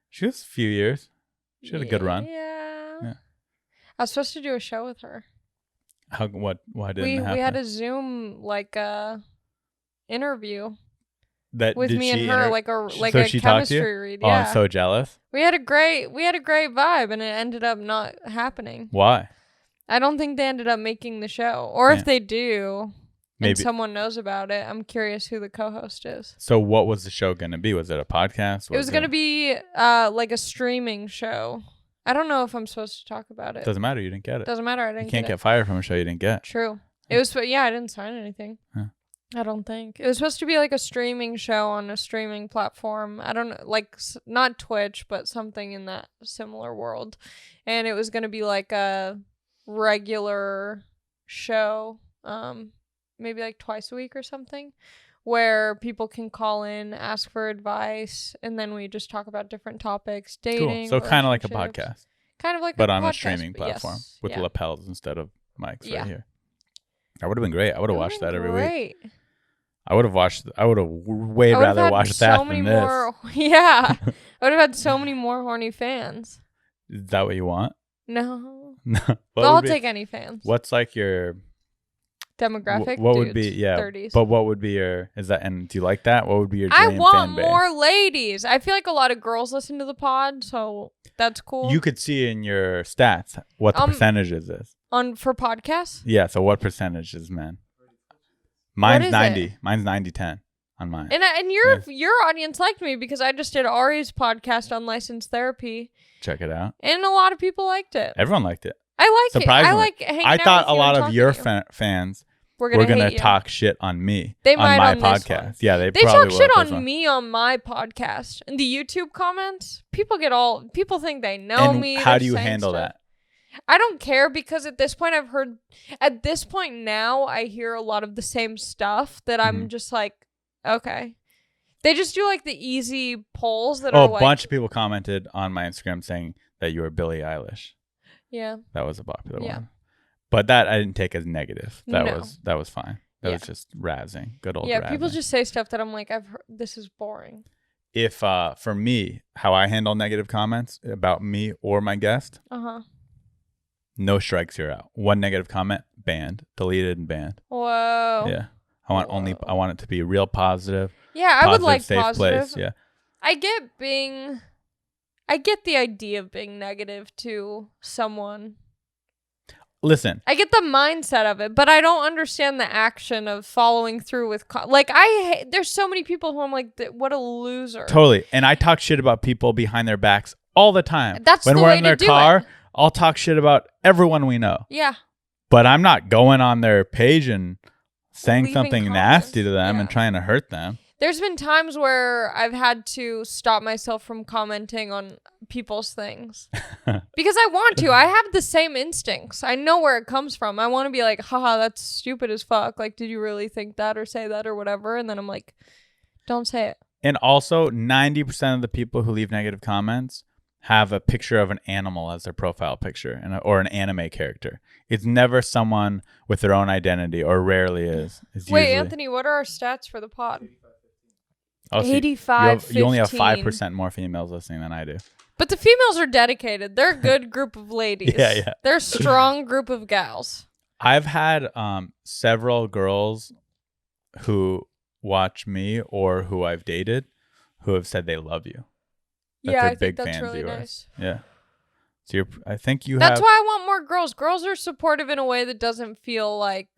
She was a few years. She had a good run. Yeah. Yeah. I was supposed to do a show with her. Why didn't it happen? We had a Zoom interview That with did me and she her, inter- like a so she talked to you? chemistry read. Oh, Yeah. I'm so jealous. we had a great vibe, and it ended up not happening. Why? I don't think they ended up making the show, or Yeah. if they do, Maybe. and someone knows about it, I'm curious who the co-host is. So what was the show going to be? Was it a podcast? It was gonna be like a streaming show. I don't know if I'm supposed to talk about it. Doesn't matter. You didn't get it. Doesn't matter. I didn't You can't get get fired from a show you didn't get. True. It was, yeah, I didn't sign anything. Huh. I don't think. It was supposed to be like a streaming show on a streaming platform. I don't know, like not Twitch, but something in that similar world. And it was going to be like a regular show, maybe like twice a week or something, where people can call in, ask for advice, and then we just talk about different topics, dating. Cool. So kind of like a relationships. podcast, Kind of like but a on podcast, a streaming but yes. platform with Yeah. lapels instead of mics Yeah. right here. That would have been great. I would have watched that every week. Great. I would have way I would've rather had watched so that many than this. more. Yeah, I would have had so many more horny fans. Is that what you want? No, No. I'll take any fans. What's like your Demographic? What would be 30s. But what would be your and do you like that? What would be your I dream want fan base? more ladies. I feel like a lot of girls listen to the pod, so that's cool. You could see in your stats what the percentage is this. For podcasts. Yeah, so what percentage is men? Mine's is 90. it? Mine's 90-10 on mine. And your audience liked me because I just did Ari's podcast on licensed therapy, Check it out. and a lot of people liked it. Everyone liked it. I like it. I Surprisingly. like hanging I out thought with a you lot and of your talking to you. fans We're were gonna going hate to you. talk shit on me They on might my on this podcast. one. Yeah, they They probably talk shit will this on one. me on my podcast. In the YouTube comments, people think they know And me. how they're do you saying handle stuff. that? I don't care because at this point now I hear a lot of the same stuff that Mm-hmm. I'm just like, okay. They just do like the easy polls that Oh, are a like, bunch of people commented on my Instagram saying that you were Billie Eilish. yeah. That was a popular Yeah. one. But that I didn't take as negative. That No. was fine. That was just razzing. Good old Yeah, razzing. people just say stuff that I'm like, I've heard, this is boring. If for me, how I handle negative comments about me or my guest, Uh-huh. No strikes, you're out. One negative comment, banned, deleted, and banned. Whoa. Yeah. I want it to be real positive. Yeah, I would Positive, like safe positive. place. Yeah. I get the idea of being negative to someone. Listen. I get the mindset of it, but I don't understand the action of following through with there's so many people who I'm like, what a loser. Totally. And I talk shit about people behind their backs all the time. That's when the we're way in to their do car, it. I'll talk shit about everyone we know. Yeah. But I'm not going on their page and saying Leaving something comments. nasty to them Yeah. and trying to hurt them. There's been times where I've had to stop myself from commenting on people's things because I want to. I have the same instincts. I know where it comes from. I want to be like, haha, that's stupid as fuck. Like, did you really think that or say that or whatever? And then I'm like, don't say it. And also, 90% of the people who leave negative comments have a picture of an animal as their profile picture or an anime character. It's never someone with their own identity, or rarely is. It's Wait, usually, Anthony, what are our stats for the pod? oh, so 85, you only have 15. 5% more females listening than I do. But the females are dedicated. They're a good group of ladies. Yeah. They're a strong group of gals. I've had several girls who watch me or who I've dated who have said they love you. That Yeah, they're I think big that's fans really of yours. nice. Yeah. So I think you That's have. why I want more girls. Girls are supportive in a way that doesn't feel like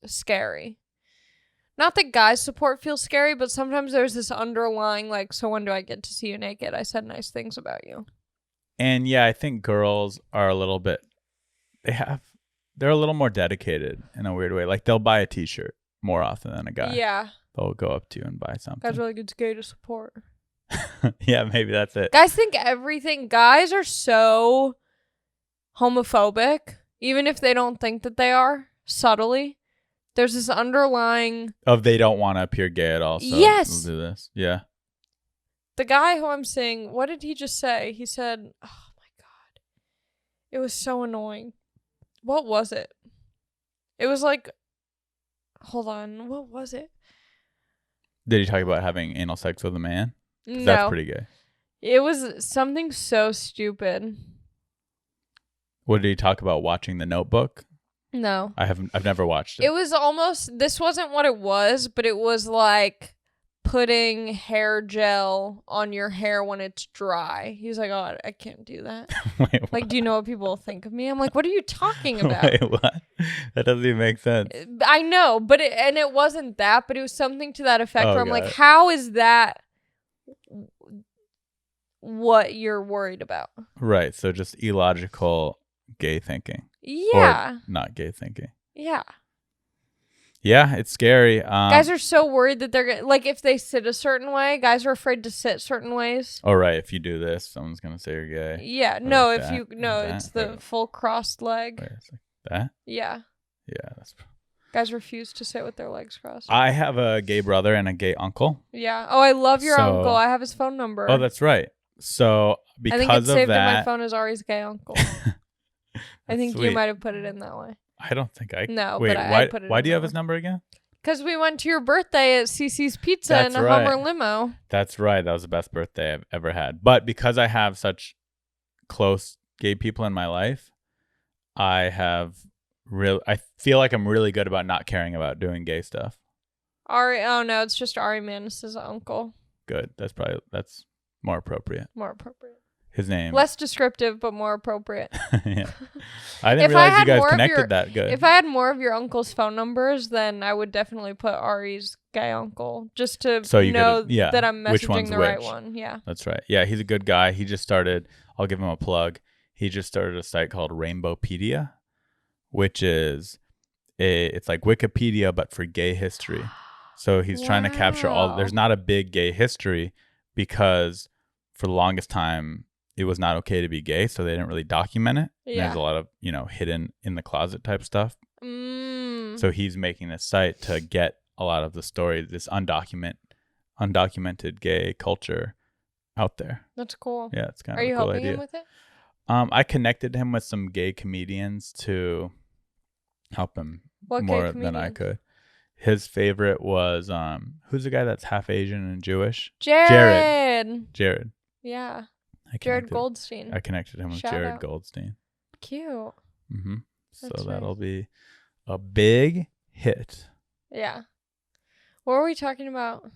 scary. Not that guys' support feels scary, but sometimes there's this underlying, like, so when do I get to see you naked? I said nice things about you. And yeah, I think girls are a little bit, they're a little more dedicated in a weird way. Like they'll buy a t-shirt more often than a guy. Yeah. They'll go up to you and buy something. Guys are like, it's gay to support. Yeah, maybe that's it. Guys think everything, guys are so homophobic, even if they don't think that they are, subtly. There's this underlying... They don't want to appear gay at all, so yes! we'll do this. Yeah. The guy who I'm seeing, what did he just say? He said, oh my God. It was so annoying. What was it? It was like, hold on, what was it? Did he talk about having anal sex with a man? 'Cause No. that's pretty gay. It was something so stupid. What did he talk about? Watching The Notebook? No. I've never watched it. It was almost, this wasn't what it was, but it was like putting hair gel on your hair when it's dry. He's like, oh, I can't do that. Wait, what? Like, do you know what people will think of me? I'm like, what are you talking about? Wait, what? That doesn't even make sense. I know, but it wasn't that, but it was something to that effect Oh, where I'm got like, it. how is that what you're worried about? Right. So just illogical gay thinking. Yeah. Or not gay thinking. Yeah. Yeah, it's scary. Guys are so worried that they're gonna, like, if they sit a certain way, guys are afraid to sit certain ways. Oh, right. If you do this, someone's going to say you're gay. Yeah. Or No, like if that, you, no, like it's that. the full crossed leg. Wait, it's like that? Yeah. Yeah. That's. Guys refuse to sit with their legs crossed. I have a gay brother and a gay uncle. Yeah. Oh, I love your So- uncle. I have his phone number. Oh, that's right. So I because think it's of saved in my that, phone as Ari's gay uncle. I think you sweet. might have put it in that way. I don't think I. No, Wait, but I why? put it Why in do you that have way. his number again? Because we went to your birthday at CC's Pizza That's in a right. Hummer limo. That's right. That was the best birthday I've ever had. But because I have such close gay people in my life, I feel like I'm really good about not caring about doing gay stuff. Ari, oh no, it's just Ari Mannis' uncle. Good. That's more appropriate. More appropriate. His name. Less descriptive, but more appropriate. Yeah. I didn't If I realize you had guys more of connected your- that good. If I had more of your uncle's phone numbers, then I would definitely put Ari's gay uncle just to So you know could- yeah, that I'm which one's messaging the right which. one. Yeah. That's right. Yeah, he's a good guy. He just started, I'll give him a plug. He just started a site called Rainbowpedia, which is it's like Wikipedia but for gay history. So he's trying to capture Wow. there's not a big gay history because for the longest time it was not okay to be gay, so they didn't really document it. And Yeah. there's a lot of, hidden in the closet type stuff. So he's making a site to get a lot of the story, this undocumented gay culture out there. That's cool. Yeah, it's kind Are of you a cool helping idea. him with it? I connected him with some gay comedians to help him What gay more than I comedians? could. His favorite was who's the guy that's half Asian and Jewish? Jared. Jared. Yeah. I Jared connected- Goldstein. I connected him with Shout Jared out. Goldstein. Cute. Mm-hmm. So That's that'll nice. be a big hit. Yeah. What were we talking about?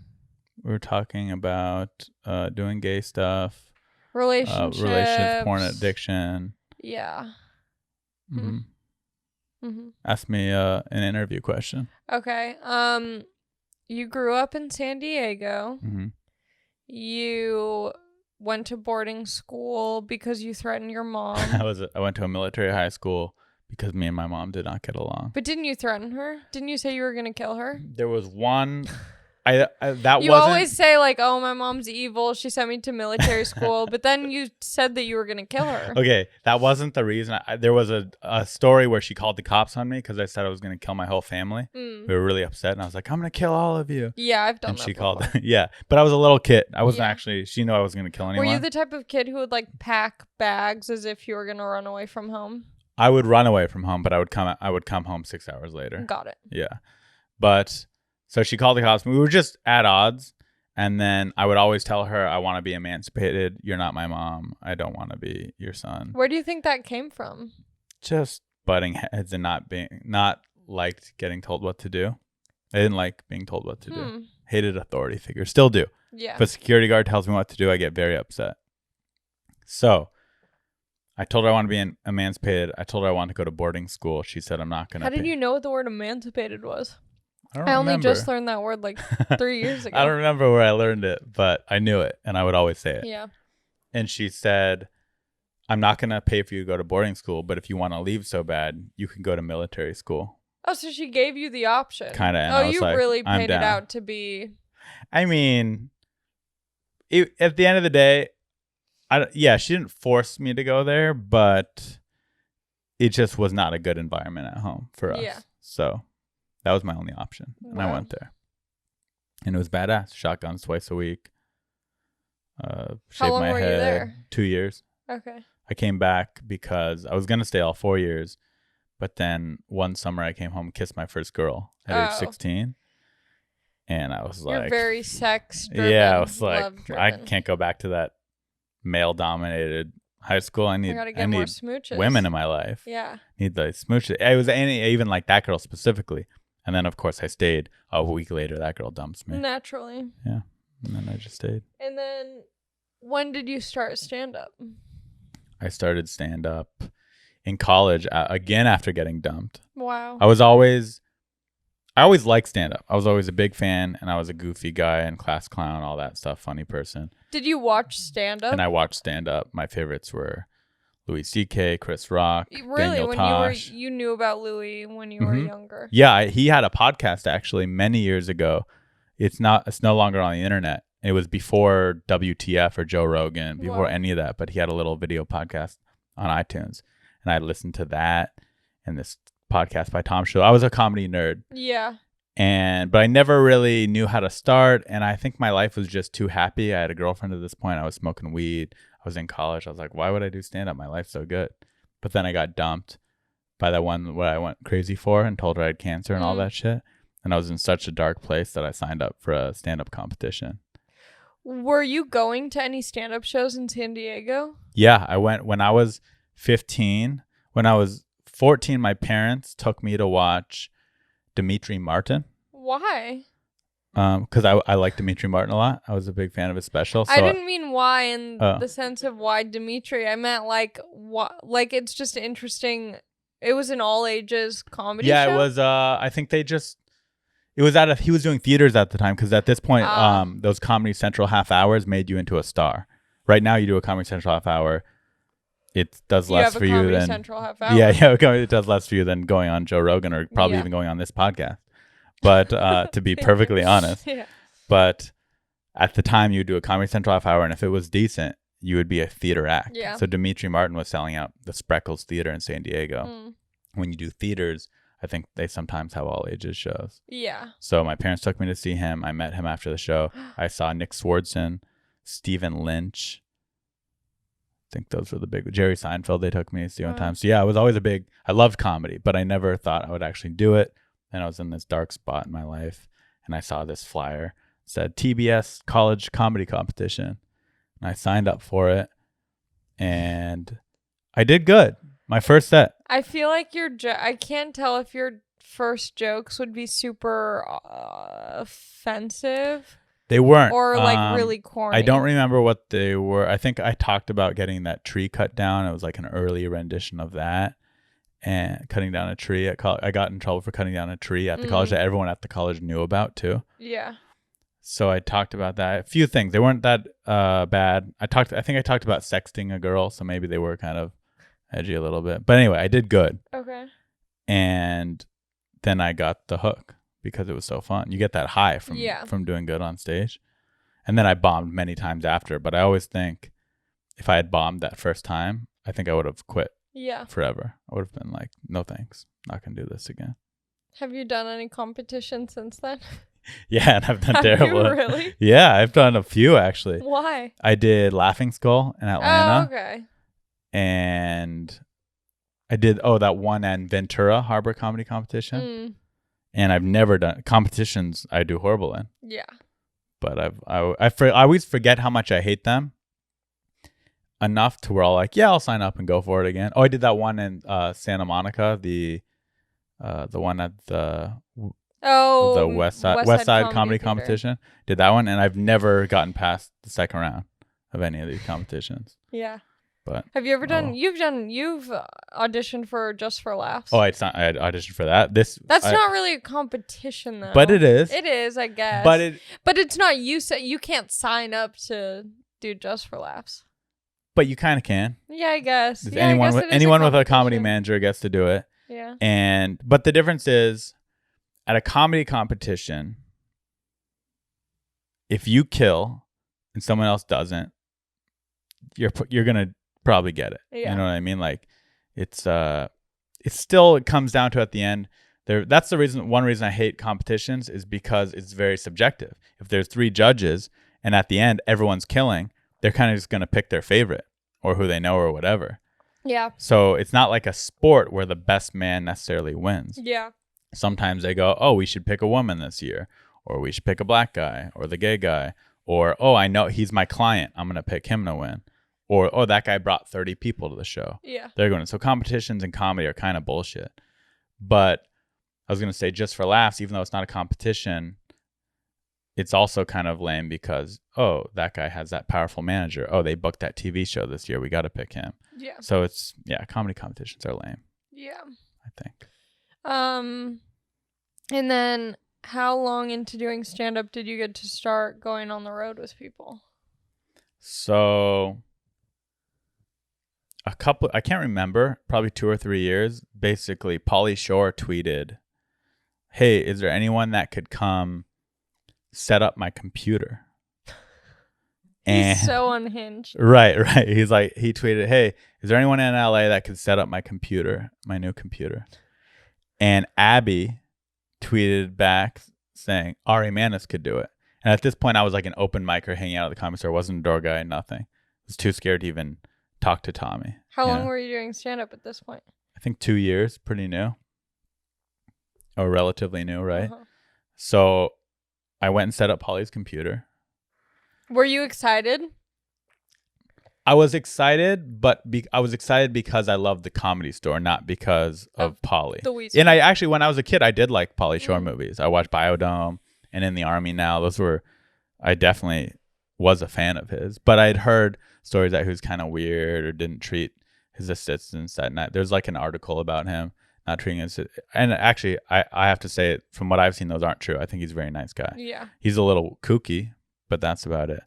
We're talking about doing gay stuff, relationships, porn Relationships. addiction. Yeah. Mm-hmm. Mm-hmm. Ask me an interview question. Okay. You grew up in San Diego. Mm-hmm. You went to boarding school because you threatened your mom. I went to a military high school because me and my mom did not get along. But didn't you threaten her? Didn't you say you were gonna kill her? There was one. That You wasn't. always say like, "Oh, my mom's evil. She sent me to military school," but then you said that you were gonna kill her. Okay, that wasn't the reason. There was a story where she called the cops on me because I said I was going to kill my whole family. We were really upset, and I was like, "I'm going to kill all of you." Yeah, I've done And that she before. called. Yeah, but I was a little kid. I wasn't Yeah. actually. She knew I was going to kill anyone. Were you the type of kid who would like pack bags as if you were gonna run away from home? I would run away from home, but I would come home 6 hours later. Got it. Yeah, but so she called the cops. We were just at odds. And then I would always tell her, I want to be emancipated. You're not my mom. I don't want to be your son. Where do you think that came from? Just butting heads and not liked getting told what to do. I didn't like being told what to do. Hated authority figures. Still do. Yeah. If a security guard tells me what to do, I get very upset. So I told her I want to be emancipated. I told her I want to go to boarding school. She said I'm not going to. How did you know what the word emancipated was? I only just learned that word like 3 years ago. I don't remember where I learned it, but I knew it, and I would always say it. Yeah. And she said, I'm not going to pay for you to go to boarding school, but if you want to leave so bad, you can go to military school. Oh, so she gave you the option. Kind of. Oh, you really painted out to be... I mean, at the end of the day, she didn't force me to go there, but it just was not a good environment at home for us. Yeah. So that was my only option. And I went there. And it was badass. Shotguns twice a week. How long were you there? 2 years. Okay. I came back because I was going to stay all 4 years. But then one summer I came home and kissed my first girl at age 16. And I was like... You're very sex-driven. Yeah, I was like, I can't go back to that male-dominated high school. I need more smooches. Women in my life. Yeah. Need the smooches. It was even like that girl specifically. And then, of course, I stayed. A week later, that girl dumps me. Naturally. Yeah. And then I just stayed. And then when did you start stand-up? I started stand-up in college, again after getting dumped. Wow. I always liked stand-up. I was always a big fan, and I was a goofy guy and class clown, all that stuff, funny person. Did you watch stand-up? And I watched stand-up. My favorites were Louis C.K., Chris Rock, really? Daniel When Tosh. you knew about Louis when you were younger? Yeah, he had a podcast actually many years ago. It's no longer on the internet. It was before WTF or Joe Rogan, before any of that. But he had a little video podcast on iTunes, and I listened to that and this podcast by Tom Show. I was a comedy nerd. Yeah. But I never really knew how to start, and I think my life was just too happy. I had a girlfriend at this point. I was smoking weed. I was in college. I was like, why would I do stand-up? My life's so good. But then I got dumped by that one what I went crazy for and told her I had cancer and all that shit. And I was in such a dark place that I signed up for a stand-up competition. Were you going to any stand-up shows in San Diego? Yeah, I went when I was 15. When I was 14, my parents took me to watch Dimitri Martin. Why? Because I like Dimitri Martin a lot. I was a big fan of his special. So I didn't mean why in the sense of why Dimitri. I meant like it's just interesting. It was an all ages comedy show. Yeah, it was. I think he was doing theaters at the time because at this point, those Comedy Central half hours made you into a star. Right now, you do a Comedy Central half hour. It does less for you than Central half hour. Yeah, it does less for you than going on Joe Rogan or probably even going on this podcast. But to be perfectly honest, but at the time you do a Comedy Central half hour, and if it was decent, you would be a theater act. Yeah. So Dimitri Martin was selling out the Spreckles Theater in San Diego. When you do theaters, I think they sometimes have all ages shows. Yeah. So my parents took me to see him. I met him after the show. I saw Nick Swardson, Stephen Lynch. I think those were the big. Jerry Seinfeld, they took me to see one time. So yeah, I was always I loved comedy, but I never thought I would actually do it. And I was in this dark spot in my life, and I saw this flyer. It said TBS College Comedy Competition. And I signed up for it, and I did good. My first set. I feel like I can't tell if your first jokes would be super offensive They weren't. or like really corny. I don't remember what they were. I think I talked about getting that tree cut down. It was like an early rendition of that. And cutting down a tree at college. I got in trouble for cutting down a tree at the college that everyone at the college knew about too. Yeah. So I talked about that. A few things. They weren't that bad. I think I talked about sexting a girl, so maybe they were kind of edgy a little bit. But anyway, I did good. Okay. And then I got the hook because it was so fun. You get that high from doing good on stage. And then I bombed many times after. But I always think if I had bombed that first time, I think I would have quit. Yeah. Forever. I would have been like, no thanks. Not going to do this again. Have you done any competition since then? Yeah, and I've done terrible. You really? Yeah, I've done a few actually. Why? I did Laughing Skull in Atlanta. Oh, okay. And I did that one in Ventura Harbor Comedy Competition. And I've never done competitions I do horrible in. Yeah. But I always forget how much I hate them. Enough to where I'll like, yeah, I'll sign up and go for it again. Oh, I did that one in Santa Monica, the one at the West Side Comedy Competition. Did that one, and I've never gotten past the second round of any of these competitions. Yeah. But have you ever done? You've auditioned for Just for Laughs. Oh, I auditioned for that. That's not really a competition though. But it is. It is, I guess. But it's not. You can't sign up to do Just for Laughs. But you kind of can. Yeah, I guess. Yeah, anyone with a comedy manager gets to do it. Yeah. But the difference is, at a comedy competition, if you kill and someone else doesn't, you're gonna probably get it. Yeah. You know what I mean? Like, it comes down to at the end. That's the reason. One reason I hate competitions is because it's very subjective. If there's 3 judges and at the end everyone's killing, they're kind of just going to pick their favorite or who they know or whatever. Yeah. So it's not like a sport where the best man necessarily wins. Yeah. Sometimes they go, oh, we should pick a woman this year, or we should pick a black guy or the gay guy, or, oh, I know he's my client, I'm going to pick him to win. Or, oh, that guy brought 30 people to the show. Yeah. They're going to. So competitions in comedy are kind of bullshit. But I was going to say, Just for Laughs, even though it's not a competition, it's also kind of lame because, oh, that guy has that powerful manager. Oh, they booked that TV show this year. We got to pick him. Yeah. So comedy competitions are lame. Yeah. I think. And then how long into doing stand-up did you get to start going on the road with people? So I can't remember, probably 2 or 3 years. Basically, Pauly Shore tweeted, hey, is there anyone that could come set up my computer? He's so unhinged. Right. He tweeted, hey, is there anyone in LA that could set up my computer, my new computer? And Abby tweeted back saying, Armie Mannis could do it. And at this point, I was like an open micer hanging out at the comedy store. I wasn't a door guy, nothing. I was too scared to even talk to Tommy. How long were you doing stand-up at this point? I think 2 years, pretty new. Or relatively new, right? Uh-huh. So I went and set up Pauly's computer. Were you excited? I was excited, but I was excited because I loved the Comedy Store, not because of Pauly. And I actually, when I was a kid, I did like Pauly Shore movies. I watched Biodome and In the Army Now. I definitely was a fan of his. But I'd heard stories that he was kind of weird or didn't treat his assistants that night. There's like an article about him not treating his. And actually, I have to say, from what I've seen, those aren't true. I think he's a very nice guy. Yeah. He's a little kooky, but that's about it.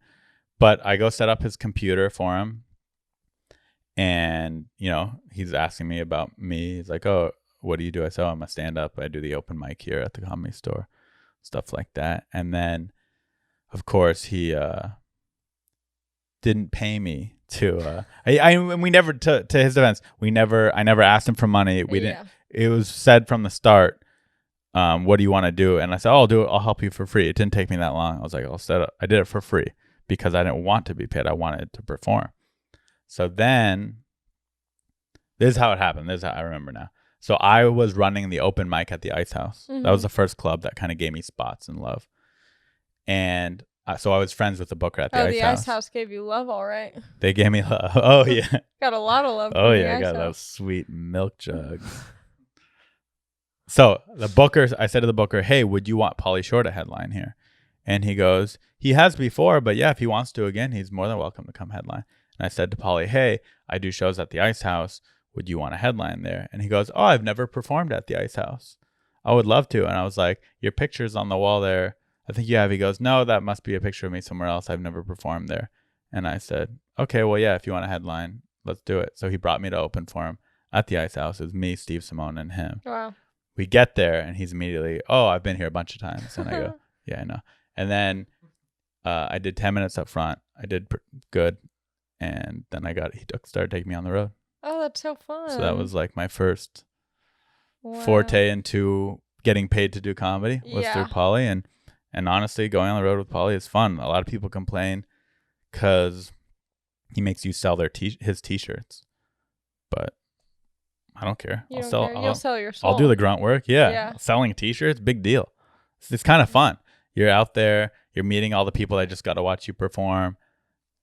But I go set up his computer for him. And, he's asking me about me. He's like, oh, what do you do? I said, oh, I'm a stand-up. I do the open mic here at the Comedy Store. Stuff like that. And then, of course, he didn't pay me to... we never, to his defense, I never asked him for money. We didn't. It was said from the start, what do you want to do? And I said, oh, I'll do it. I'll help you for free. It didn't take me that long. I was like, I'll set up. I did it for free because I didn't want to be paid. I wanted to perform. So then, this is how it happened. This is how I remember now. So I was running the open mic at the Ice House. Mm-hmm. That was the first club that kind of gave me spots and love. And So I was friends with the booker at the Oh, Ice the House. Ice House gave you love, all right. They gave me love. Oh yeah. Got a lot of love. Oh from yeah, the I Ice got those House. sweet milk jugs. So the booker, I said to the booker, "Hey, would you want Pauly Shore to headline here?" And he goes, "He has before, but yeah, if he wants to again, he's more than welcome to come headline." And I said to Pauly, "Hey, I do shows at the Ice House. Would you want to headline there?" And he goes, "Oh, I've never performed at the Ice House. I would love to." And I was like, "Your picture's on the wall there. I think you have." He goes, "No, that must be a picture of me somewhere else. I've never performed there." And I said, "Okay, well, yeah, if you want to headline, let's do it." So he brought me to open for him at the Ice House. It was me, Steve Simone, and him. Wow. We get there, and he's immediately, "Oh, I've been here a bunch of times." And I go, "Yeah, I know." And then I did 10 minutes up front. I did good. And then started taking me on the road. Oh, that's so fun. So that was like my first Wow. forte into getting paid to do comedy was through Pauly. And honestly, going on the road with Pauly is fun. A lot of people complain because he makes you sell his t-shirts. But I don't care. You don't care. You'll sell your soul. I'll do the grunt work. Yeah. Yeah. Selling t-shirts, big deal. It's kind of fun. You're out there. You're meeting all the people that just got to watch you perform.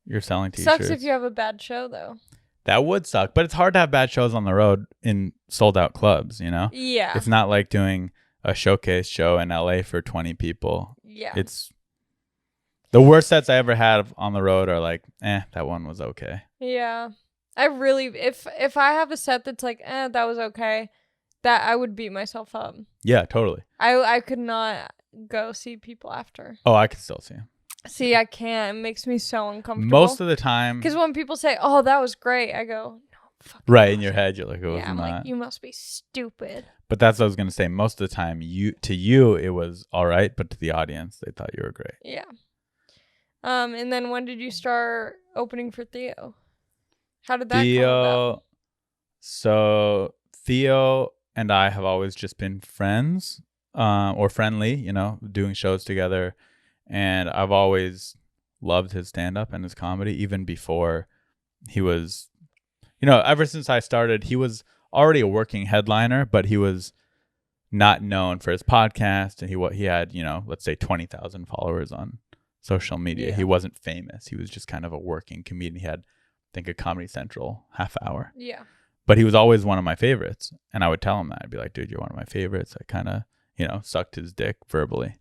You're selling t-shirts. Sucks if you have a bad show, though. That would suck. But it's hard to have bad shows on the road in sold-out clubs, you know? Yeah. It's not like doing a showcase show in LA for 20 people. Yeah. It's the worst sets I ever had on the road are like, that one was okay. Yeah. I really, if I have a set that's like, that was okay, that I would beat myself up. Yeah, totally. I could not go see people after. Oh, I can still see them. See, I can't. It makes me so uncomfortable. Most of the time. Because when people say, "Oh, that was great," I go, "No, fucking right wasn't." in your head, you're like, "It was I'm not." like, you must be stupid. But that's what I was gonna say. Most of the time, to you it was all right, but to the audience, they thought you were great. Yeah. And then when did you start opening for Theo? How did that come about? So Theo and I have always just been friends, or friendly, you know, doing shows together. And I've always loved his stand-up and his comedy, even before he was, you know, ever since I started, he was already a working headliner, but he was not known for his podcast. And he had, you know, let's say 20,000 followers on social media. Yeah. He wasn't famous. He was just kind of a working comedian. He had, I think, a Comedy Central half hour. Yeah. But he was always one of my favorites. And I would tell him that. I'd be like, "Dude, you're one of my favorites." I kind of, you know, sucked his dick verbally.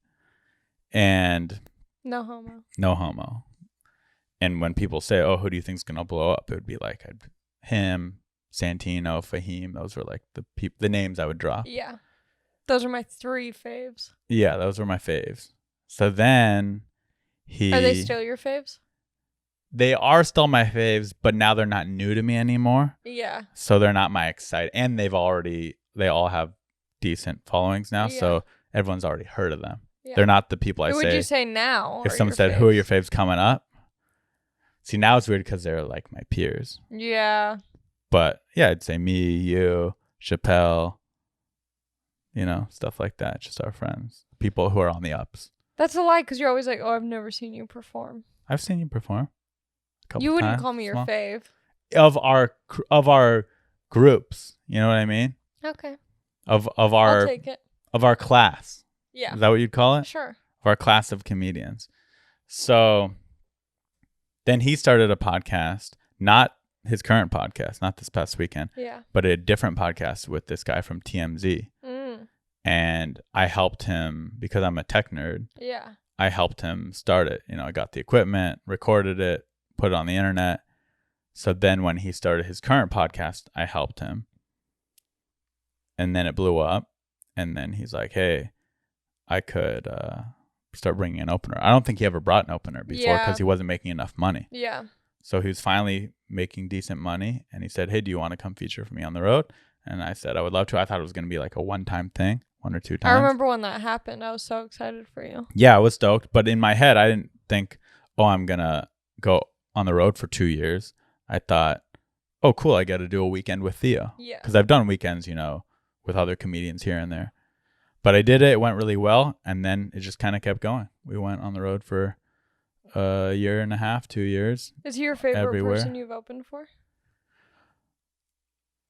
And No homo. no homo. And when people say, "Oh, who do you think's gonna blow up?" It would be like him, Santino, Fahim. Those were like the names I would drop. Yeah. Those are my 3 faves. Yeah, those were my faves. So then Are they still your faves? They are still my faves, but now they're not new to me anymore. Yeah. So they're not my excited. And they all have decent followings now. Yeah. So everyone's already heard of them. Yeah. They're not the people Who would you say now? If are someone your said, "Who are your faves? faves coming up?" See, now it's weird because they're like my peers. Yeah. But yeah, I'd say me, you, Chappelle, you know, stuff like that. Just our friends, people who are on the ups. That's a lie because you're always like, "Oh, I've never seen you perform." I've seen you perform. You wouldn't times, call me your small. fave. Of our groups. You know what I mean? Okay. Of I'll our take it. of our class. Yeah. Is that what you'd call it? Sure. Of our class of comedians. So then he started a podcast, not his current podcast, not this past weekend, Yeah. but a different podcast with this guy from TMZ. Mm. And I helped him because I'm a tech nerd. Yeah. I helped him start it. You know, I got the equipment, recorded it, put it on the internet. So then when he started his current podcast, I helped him. And then it blew up. And then he's like, "Hey, I could start bringing an opener." I don't think he ever brought an opener before because he wasn't making enough money. Yeah. So he was finally making decent money. And he said, "Hey, do you want to come feature for me on the road?" And I said, "I would love to." I thought it was going to be like a one-time thing, 1 or 2 times. I remember when that happened. I was so excited for you. Yeah, I was stoked. But in my head, I didn't think, "Oh, I'm going to go on the road for 2 years." I thought, "Oh, cool. I got to do a weekend with Theo." Yeah. Because I've done weekends, you know, with other comedians here and there. But I did it. It went really well. And then it just kind of kept going. We went on the road for a year and a half, 2 years. Is he your favorite everywhere. person you've opened for?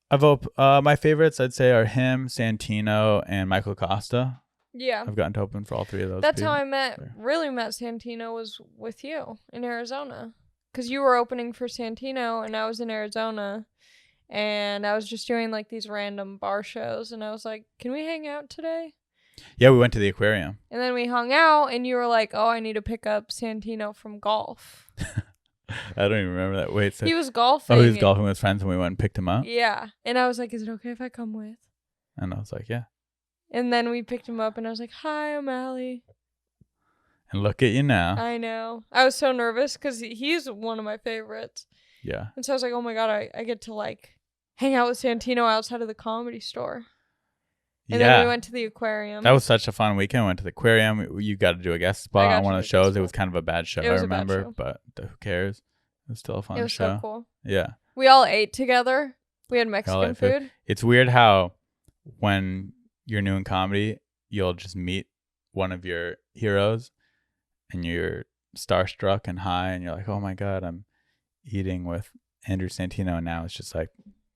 My favorites, I'd say, are him, Santino, and Michael Costa. Yeah. I've gotten to open for all three of those. That's how people. I really met Santino, was with you in Arizona. Because you were opening for Santino and I was in Arizona. And I was just doing like these random bar shows. And I was like, can we hang out today? Yeah, we went to the aquarium. And then we hung out and you were like, oh, I need to pick up Santino from golf. I don't even remember that. Wait, so He was golfing. he was golfing with his friends and we went and picked him up? Yeah. And I was like, is it okay if I come with? And I was like, yeah. And then we picked him up and I was like, hi, I'm Allie. And look at you now. I know. I was so nervous because he's one of my favorites. Yeah. And so I was like, oh my God, I get to like hang out with Santino outside of the Comedy Store. And then we went to the aquarium. That was such a fun weekend. We went to the aquarium. You got to do a guest spot on one of the shows. It was kind of a bad show, I remember. But who cares? It was still a fun show. It was so cool. Yeah. We all ate together. We had Mexican food. It's weird how when you're new in comedy, you'll just meet one of your heroes and you're starstruck and high and you're like, oh my God, I'm eating with Andrew Santino. And now it's just like,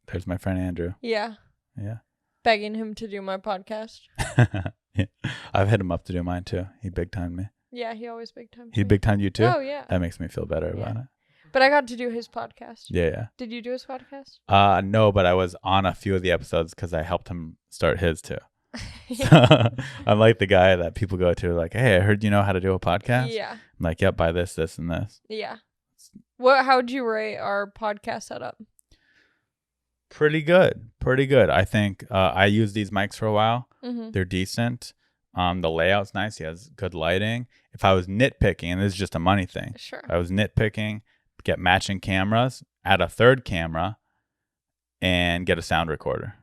there's my friend Andrew. Yeah. Yeah. Begging him to do my podcast. Yeah. I've hit him up to do mine too. He big timed me. Yeah, he always big timed me. He big timed you too? Oh, yeah. That makes me feel better about it. But I got to do his podcast. Yeah. Did you do his podcast? No, but I was on a few of the episodes because I helped him start his too. So, I'm like the guy that people go to like, hey, I heard you know how to do a podcast. Yeah. I'm like, yep, buy this, this, and this. Yeah. How'd you rate our podcast setup? Pretty good. I think I used these mics for a while. Mm-hmm. They're decent. The layout's nice. He has good lighting. If I was nitpicking, and this is just a money thing. Sure. If I was nitpicking, get matching cameras, add a third camera, and get a sound recorder.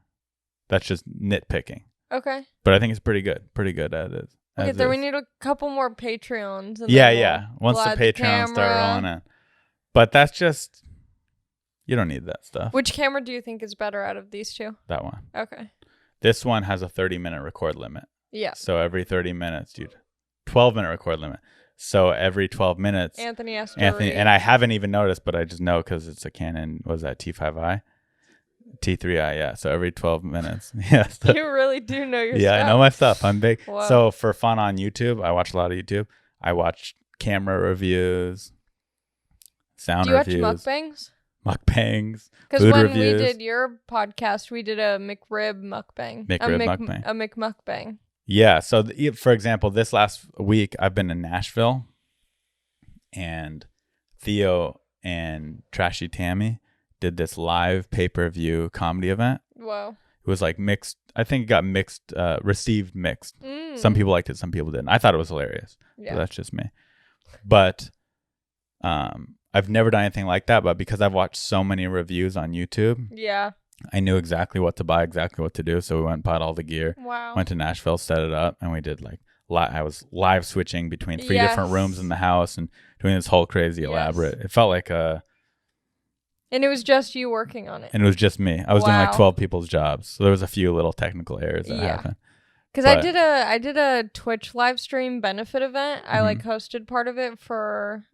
That's just nitpicking. Okay. But I think it's pretty good. Pretty good at it. Okay, then we need a couple more Patreons. And Yeah. Once the we'll Patreons start rolling in. But that's just, you don't need that stuff. Which camera do you think is better out of these two? That one. Okay. This one has a 30-minute record limit. Yeah. So every 30 minutes, 12-minute record limit. So every 12 minutes. Anthony, and I haven't even noticed, but I just know because it's a Canon, what was that, T5i? T3i, yeah. So every 12 minutes. Yeah. So, you really do know your stuff. Yeah, I know my stuff. I'm big. Whoa. So for fun on YouTube, I watch a lot of YouTube. I watch camera reviews, sound reviews. Do you watch mukbangs? Mukbangs. Because when reviews. We did your podcast, we did a McRib mukbang. Mukbang. A McMukbang. Yeah. So, for example, this last week, I've been in Nashville, and Theo and Trashy Tammy did this live pay-per-view comedy event. Wow. It was like mixed. I think it got mixed, received mixed. Mm. Some people liked it, some people didn't. I thought it was hilarious. Yeah. But that's just me. But I've never done anything like that. But because I've watched so many reviews on YouTube, yeah, I knew exactly what to buy, exactly what to do. So we went and bought all the gear. Wow. Went to Nashville, set it up, and we did like I was live switching between 3 different rooms in the house and doing this whole crazy elaborate. It felt like a. And it was just you working on it. And it was just me. I was doing like 12 people's jobs. So there was a few little technical errors that happened. Because I did a Twitch live stream benefit event. I like hosted part of it for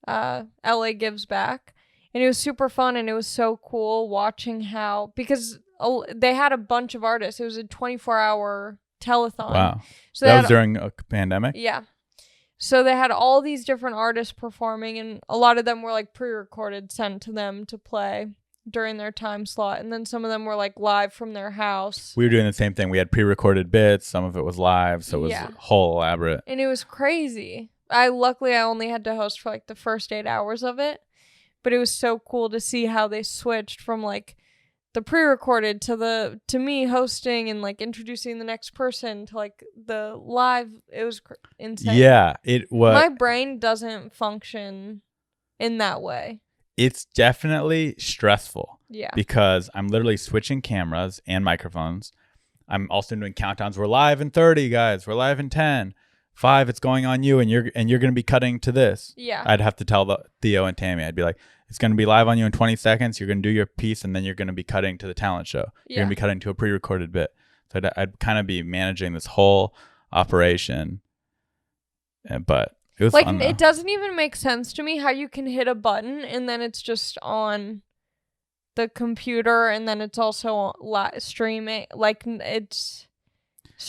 LA Gives Back. And it was super fun and it was so cool watching how, because they had a bunch of artists. It was a 24-hour telethon. Wow. So that was during a pandemic? Yeah. So they had all these different artists performing, and a lot of them were like pre-recorded, sent to them to play during their time slot. And then some of them were like live from their house. We were doing the same thing. We had pre-recorded bits. Some of it was live. So it was a whole elaborate. And it was crazy. Luckily I only had to host for like the first 8 hours of it. But it was so cool to see how they switched from like the pre-recorded to me hosting and like introducing the next person to like the live. It was insane. Yeah, it was. My brain doesn't function in that way. It's definitely stressful. Yeah. Because I'm literally switching cameras and microphones. I'm also doing countdowns. We're live in 30, guys. We're live in 10. 5, it's going on you, and you're going to be cutting to this. Yeah. I'd have to tell Theo and Tammy. I'd be like, it's going to be live on you in 20 seconds. You're going to do your piece, and then you're going to be cutting to the talent show. You're going to be cutting to a pre-recorded bit. So I'd kind of be managing this whole operation. But it was like, fun, it doesn't even make sense to me how you can hit a button, and then it's just on the computer, and then it's also streaming. Like, it's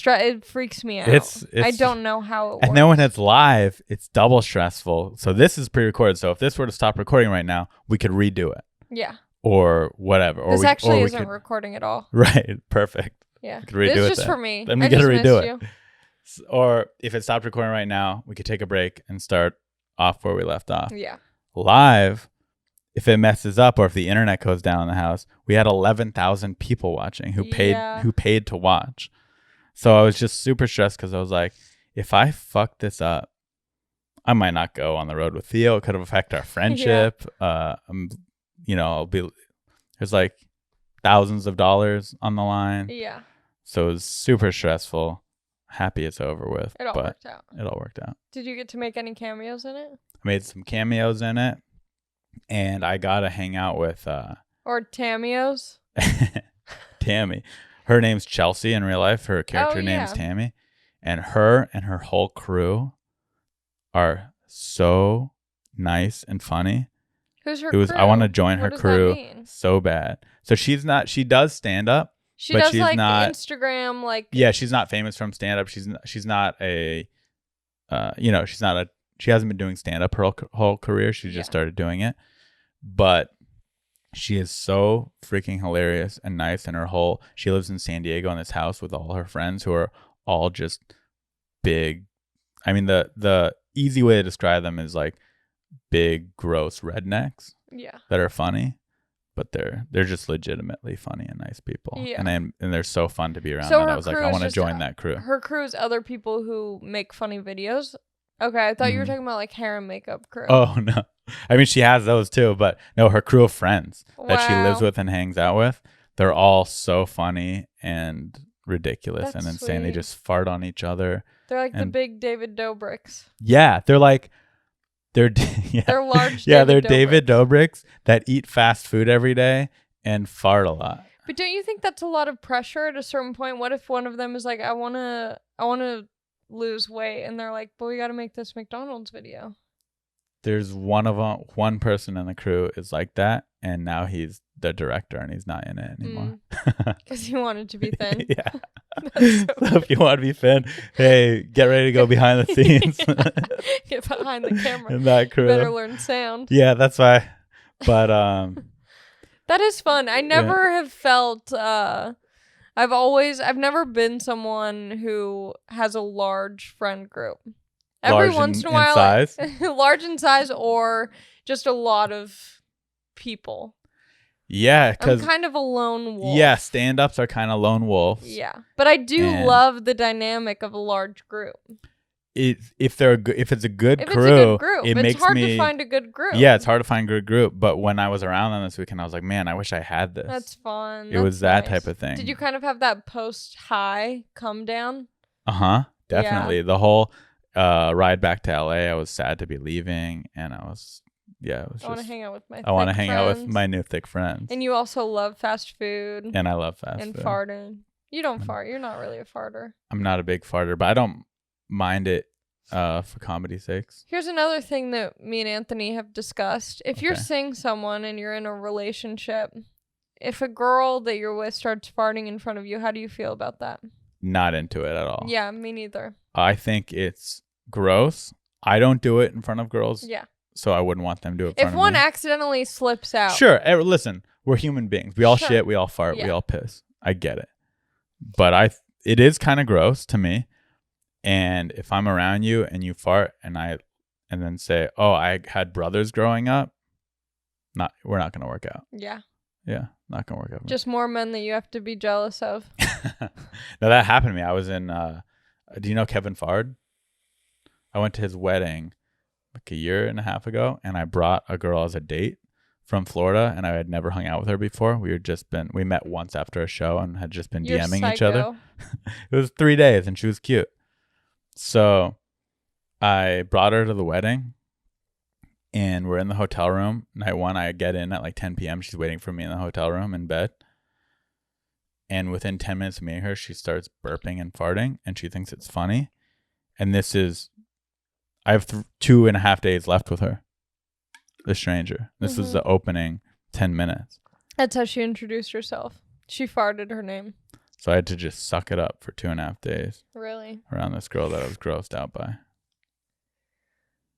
It freaks me out. It's I don't know how it works. And then when it's live, it's double stressful. So this is pre-recorded. So if this were to stop recording right now, we could redo it Yeah. or whatever. Or This we, actually or we isn't could, recording at all. Right. Perfect. Yeah. We could redo It's it just then. for me. Then we I gotta just redo missed it. you. Or if it stopped recording right now, we could take a break and start off where we left off. Yeah. Live, if it messes up or if the internet goes down in the house, we had 11,000 people watching who paid to watch. So I was just super stressed because I was like, if I fuck this up, I might not go on the road with Theo. It could affect our friendship. I'll be there's like thousands of dollars on the line. Yeah. So it was super stressful. Happy it's over with. It all worked out. It all worked out. Did you get to make any cameos in it? I made some cameos in it, and I got to hang out with Or Tameos? Tammy. Her name's Chelsea in real life. Her character name's Tammy. And her whole crew are so nice and funny. Who's her crew? I want to join her does crew that mean? so bad. So she does stand up. She but does she's like not, Instagram, like yeah, she's not famous from stand up. She's not a, she hasn't been doing stand up her whole career. She just started doing it. But she is so freaking hilarious and nice. And she lives in San Diego in this house with all her friends who are all just big. I mean, the easy way to describe them is like big, gross rednecks that are funny, but they're just legitimately funny and nice people. Yeah. And they're so fun to be around. So and her I was like, crew I is want to just join that crew. Her crew is other people who make funny videos. Okay, I thought you were talking about like hair and makeup crew. Oh, no. I mean, she has those too, but no, her crew of friends that she lives Wow. with and hangs out with, they're all so funny and ridiculous That's and insane. They sweet. just fart on each other. They're like the and- big David Dobrik's. Yeah, they're like, they're large yeah, they're David David Dobrik's that eat fast food every day and fart a lot. But don't you think that's a lot of pressure at a certain point? What if one of them is like, I wanna lose weight, and they're like, but we gotta make this McDonald's video. There's one person in the crew is like that, and now he's the director and he's not in it anymore. Because he wanted to be thin. Yeah. So So if you want to be thin, hey, get ready to go behind the scenes. Get behind the camera. In that crew. Better learn sound. Yeah, that's why. But That is fun. I never have felt I've never been someone who has a large friend group. Every Large once in in a while, size? large in size, or just a lot of people. yeah, I'm because kind of a lone wolf. stand-ups are kind of lone wolves. Yeah, but I do And- love the dynamic of a large group. If it's a good If crew, it's a good group, it it's makes hard me to find a good group. Yeah, it's hard to find a good group. But when I was around them this weekend, I was like, man, I wish I had this. That's fun. It was That's that nice. type of thing. Did you kind of have that post high come down? Definitely. The whole ride back to LA, I was sad to be leaving, and I was I want to hang out with my I want to thick hang out with friends. my new thick friends. And you also love fast food And I love fast and food. farting. You don't fart. You're not really a farter. I'm not a big farter, but I don't mind it for comedy's sakes. Here's another thing that me and Anthony have discussed. If you're Okay. seeing someone and you're in a relationship, if a girl that you're with starts farting in front of you, how do you feel about that? Not into it at all. Yeah, me neither. I think it's gross. I don't do it in front of girls, Yeah. so I wouldn't want them to do it in If front of one me. accidentally slips out. Sure. Listen, we're human beings. We all Sure. shit, we all fart, we Yeah. all piss. I get it. But it is kind of gross to me. And if I'm around you and you fart and then say, "Oh, I had brothers growing up," we're not going to work out. Yeah. Yeah, not going to work out. Just more men that you have to be jealous of. No, that happened to me. I was in do you know Kevin Fard? I went to his wedding like a year and a half ago, and I brought a girl as a date from Florida, and I had never hung out with her before. We met once after a show and had just been You're DMing each other. psycho. It was 3 days, and she was cute. So I brought her to the wedding, and we're in the hotel room. Night one, I get in at like 10 p.m. She's waiting for me in the hotel room in bed. And within 10 minutes of meeting her, she starts burping and farting, and she thinks it's funny. And I have 2.5 days left with her, the stranger. This is the opening 10 minutes. That's how she introduced herself. She farted her name. So I had to just suck it up for 2.5 days Really? around this girl that I was grossed out by.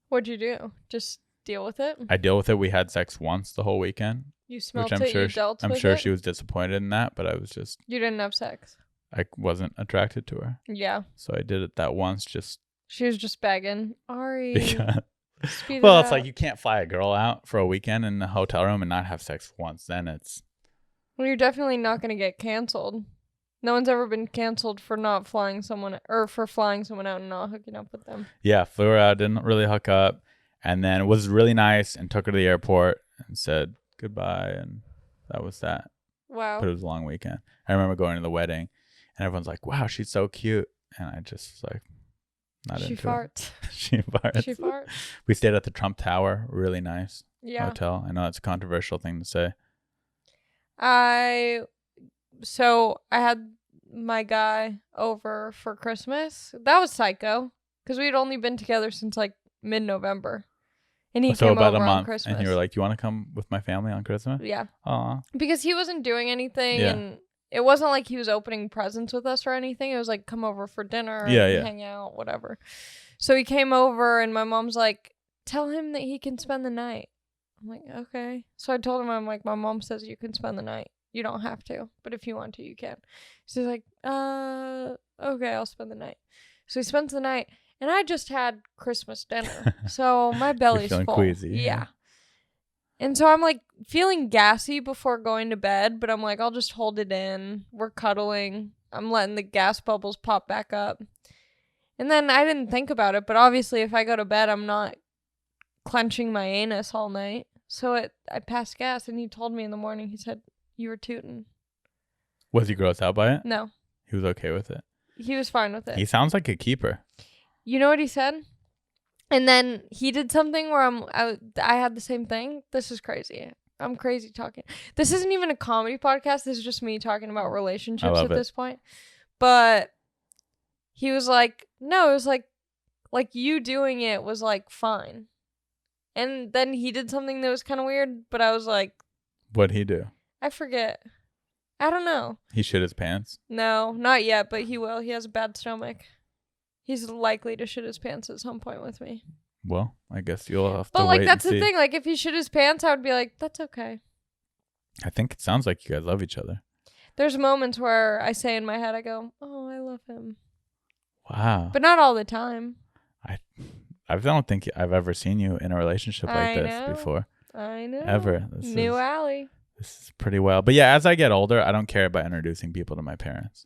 What'd you do? Just deal with it? I deal with it. We had sex once the whole weekend, You which smelt I'm it, sure you dealt I'm with sure it? she was disappointed in that, but I was just You didn't have sex? I wasn't attracted to her. Yeah. So I did it that once just She was just begging. Ari, because speed well, it it's like up. you can't fly a girl out for a weekend in a hotel room and not have sex once. Then it's Well, you're definitely not going to get canceled. No one's ever been canceled for not flying someone or for flying someone out and not hooking up with them. yeah, flew her out, didn't really hook up, and then it was really nice and took her to the airport and said goodbye, and that was that. Wow. But it was a long weekend. I remember going to the wedding and everyone's like, wow, she's so cute. And I just was like, not She into farts. it. She farts. She farts. We stayed at the Trump Tower, really nice Yeah. hotel. I know that's a controversial thing to say. So I had my guy over for Christmas. That was psycho because we'd only been together since like mid-November, and he So came about over a on month, Christmas. and you were like, "You want to come with my family on Christmas?" Yeah, Aw. because he wasn't doing anything, Yeah. and it wasn't like he was opening presents with us or anything. It was like come over for dinner, Yeah, and yeah. hang out, whatever. So he came over, and my mom's like, "Tell him that he can spend the night." I'm like, "Okay." So I told him, I'm like, "My mom says you can spend the night. You don't have to, but if you want to, you can." She's like, okay, I'll spend the night." So he spends the night, and I just had Christmas dinner, so my belly's feeling full. queasy, Yeah. yeah. And so I'm like feeling gassy before going to bed, but I'm like, I'll just hold it in. We're cuddling. I'm letting the gas bubbles pop back up. And then I didn't think about it, but obviously if I go to bed, I'm not clenching my anus all night. So I passed gas, and he told me in the morning, he said, "You were tooting." Was he grossed out by it? No, He was okay with it. he was fine with it. He sounds like a keeper. You know what he said? And then he did something where I had the same thing. This is crazy. I'm crazy talking. This isn't even a comedy podcast. This is just me talking about relationships at this point. But he was like, no, it was like you doing it was like fine. And then he did something that was kind of weird, but I was like, What'd he do? I forget. I don't know. He shit his pants? No, not yet, but he will. He has a bad stomach. He's likely to shit his pants at some point with me. Well, I guess you'll have to But wait like and that's the see. thing. Like if he shit his pants, I would be like, that's okay. I think it sounds like you guys love each other. There's moments where I say in my head, I go, oh, I love him. Wow. But not all the time. I don't think I've ever seen you in a relationship like I this know. before. I know. Ever. New alley. This is pretty wild. But yeah, as I get older, I don't care about introducing people to my parents.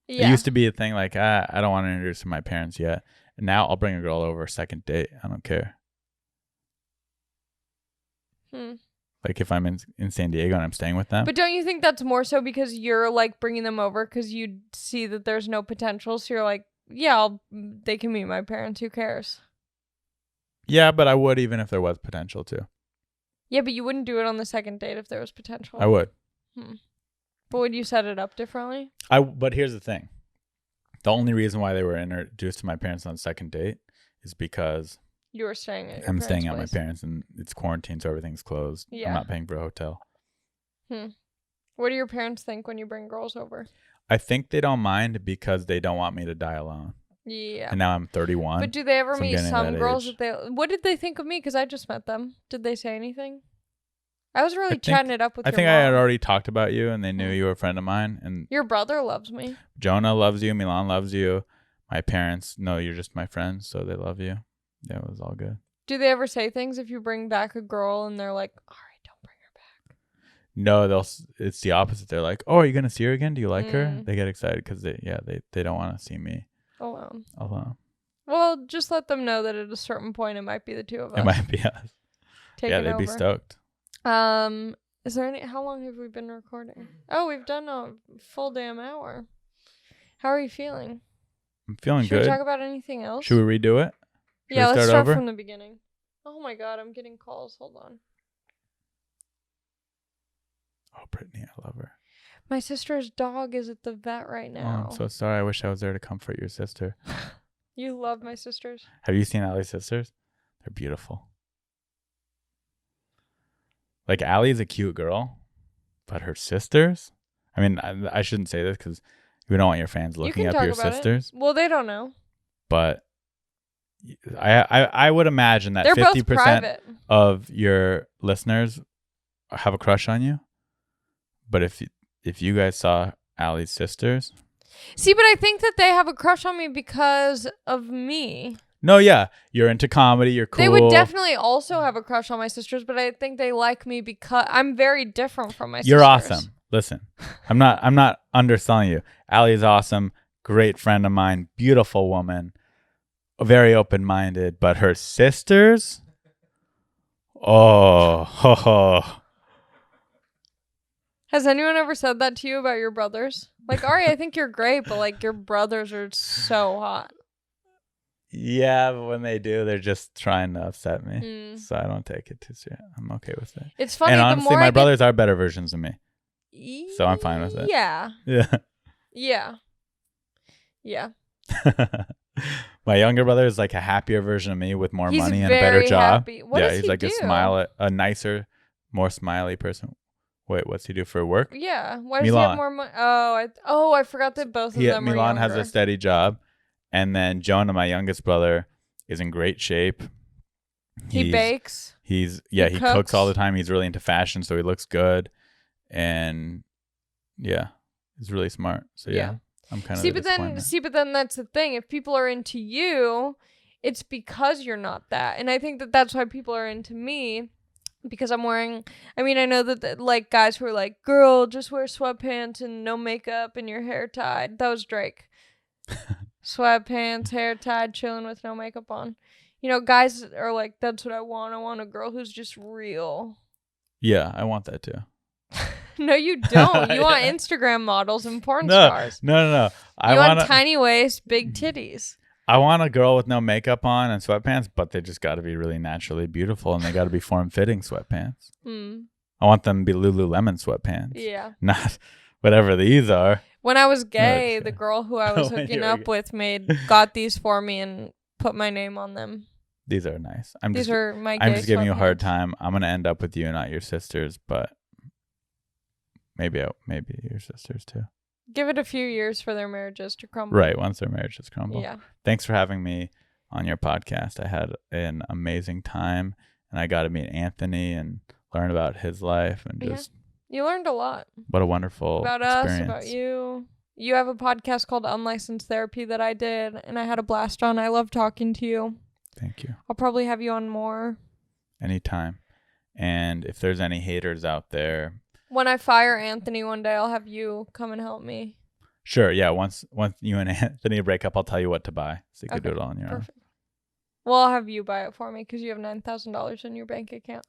Yeah. It used to be a thing like, I don't want to introduce my parents yet. And now I'll bring a girl over a second date. I don't care. Like if I'm in San Diego and I'm staying with them. But don't you think that's more so because you're like bringing them over because you see that there's no potential? So you're like, yeah, they can meet my parents. Who cares? Yeah, but I would even if there was potential too. Yeah, but you wouldn't do it on the second date if there was potential. I would. But would you set it up differently? But here's the thing. The only reason why they were introduced to my parents on the second date is because You were staying at your I'm parents' staying at my place. parents and it's quarantine, so everything's closed. Yeah. I'm not paying for a hotel. What do your parents think when you bring girls over? I think they don't mind because they don't want me to die alone. Yeah. And now I'm 31. But do they ever so I'm meet getting to some that girls age. what did they think of me? Because I just met them. Did they say anything? I was really think- chatting it up with I your think mom. I had already talked about you and they knew you were a friend of mine. And Your brother loves me. Jonah loves you. Milan loves you. My parents know you're just my friends, so they love you. Yeah, it was all good. Do they ever say things if you bring back a girl and they're like, all right, don't bring her back? No, it's the opposite. They're like, oh, are you going to see her again? Do you like her? Mm. They get excited because they don't want to see me Alone. alone. Well, just let them know that at a certain point it might be the two of us. It might be us. taking They'd be over. stoked. Is there how long have we been recording? Oh, we've done a full damn hour. How are you feeling? I'm feeling Should good. we talk about anything else? Should we redo it? Should Yeah, we let's start over? from the beginning. Oh my god, I'm getting calls. Hold on. Oh, Brittany, I love her. My sister's dog is at the vet right Oh, now. I'm so sorry. I wish I was there to comfort your sister. You love my sisters. Have you seen Allie's sisters? They're beautiful. Like, Allie is a cute girl, but her sisters, I mean, I shouldn't say this because we don't want your fans looking can up talk your about sisters. Well, they don't know. But I would imagine that They're 50% both private. of your listeners have a crush on you. But if you guys saw Allie's sisters. See, but I think that they have a crush on me because of me. No, yeah. You're into comedy. You're cool. They would definitely also have a crush on my sisters, but I think they like me because I'm very different from my sisters. You're awesome. Listen, I'm not underselling you. Allie is awesome. Great friend of mine. Beautiful woman. Very open-minded. But her sisters? Oh. Ho, ho. Has anyone ever said that to you about your brothers? Like, Ari, I think you're great, but like your brothers are so hot. Yeah, but when they do, they're just trying to upset me. So I don't take it too serious. I'm okay with it. It's funny. And the honestly, more my brothers are better versions of me. So I'm fine with it. Yeah. Yeah. Yeah. Yeah. My younger brother is like a happier version of me with more He's money and a better job. happy. What yeah, does he's he like do? a nicer, more smiley person. Wait, what's he do for work? Yeah. Why does he have Milan. more money? I forgot that both of them are Milan younger. has a steady job. And then Jonah, my youngest brother, is in great shape. He bakes. He cooks all the time. He's really into fashion, so he looks good. And yeah, he's really smart. So yeah. I'm kind of but then that's the thing. If people are into you, it's because you're not that. And I think that that's why people are into me, because I'm wearing, I mean, I know that like guys who are like, girl, just wear sweatpants and no makeup and your hair tied. That was Drake. Sweatpants, hair tied, chilling with no makeup on. You know, guys are like, that's what I want. I want a girl who's just real. Yeah, I want that too. No, you don't. You want Instagram models and porn stars. No. You want tiny waist, big titties. I want a girl with no makeup on and sweatpants, but they just got to be really naturally beautiful, and they got to be form-fitting sweatpants. I want them to be Lululemon sweatpants. Yeah. Not whatever these are. When I was gay, the girl who I was hooking up with got these for me and put my name on them. These are nice. I'm just giving you a hard time. I'm going to end up with you, not your sisters, but maybe your sisters too. Give it a few years for their marriages to crumble. Right, once their marriages crumble. Yeah. Thanks for having me on your podcast. I had an amazing time, and I got to meet Anthony and learn about his life, and just you learned a lot. What a wonderful about experience. Us, about you. You have a podcast called Unlicensed Therapy that I did, and I had a blast on. I love talking to you. Thank you. I'll probably have you on more. Anytime. And if there's any haters out there, when I fire Anthony one day, I'll have you come and help me. Sure, yeah. Once you and Anthony break up, I'll tell you what to buy, so you can do it all on your own. Well, I'll have you buy it for me because you have $9,000 in your bank account.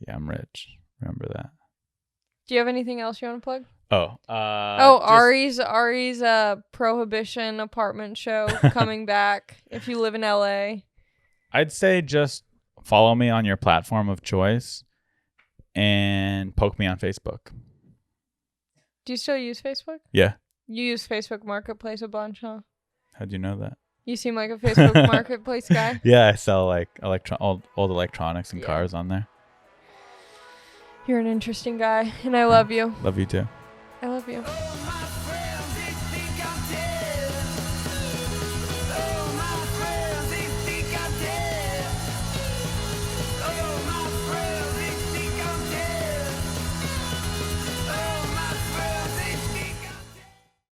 Yeah, I'm rich. Remember that. Do you have anything else you want to plug? Ari's Ari's Prohibition apartment show coming back if you live in LA. I'd say just follow me on your platform of choice and poke me on Facebook. Do you still use Facebook? Yeah. You use Facebook Marketplace a bunch, huh? How'd you know that? You seem like a Facebook Marketplace guy. Yeah, I sell like old electronics and cars on there. You're an interesting guy, and I love you. Love you too. I love you.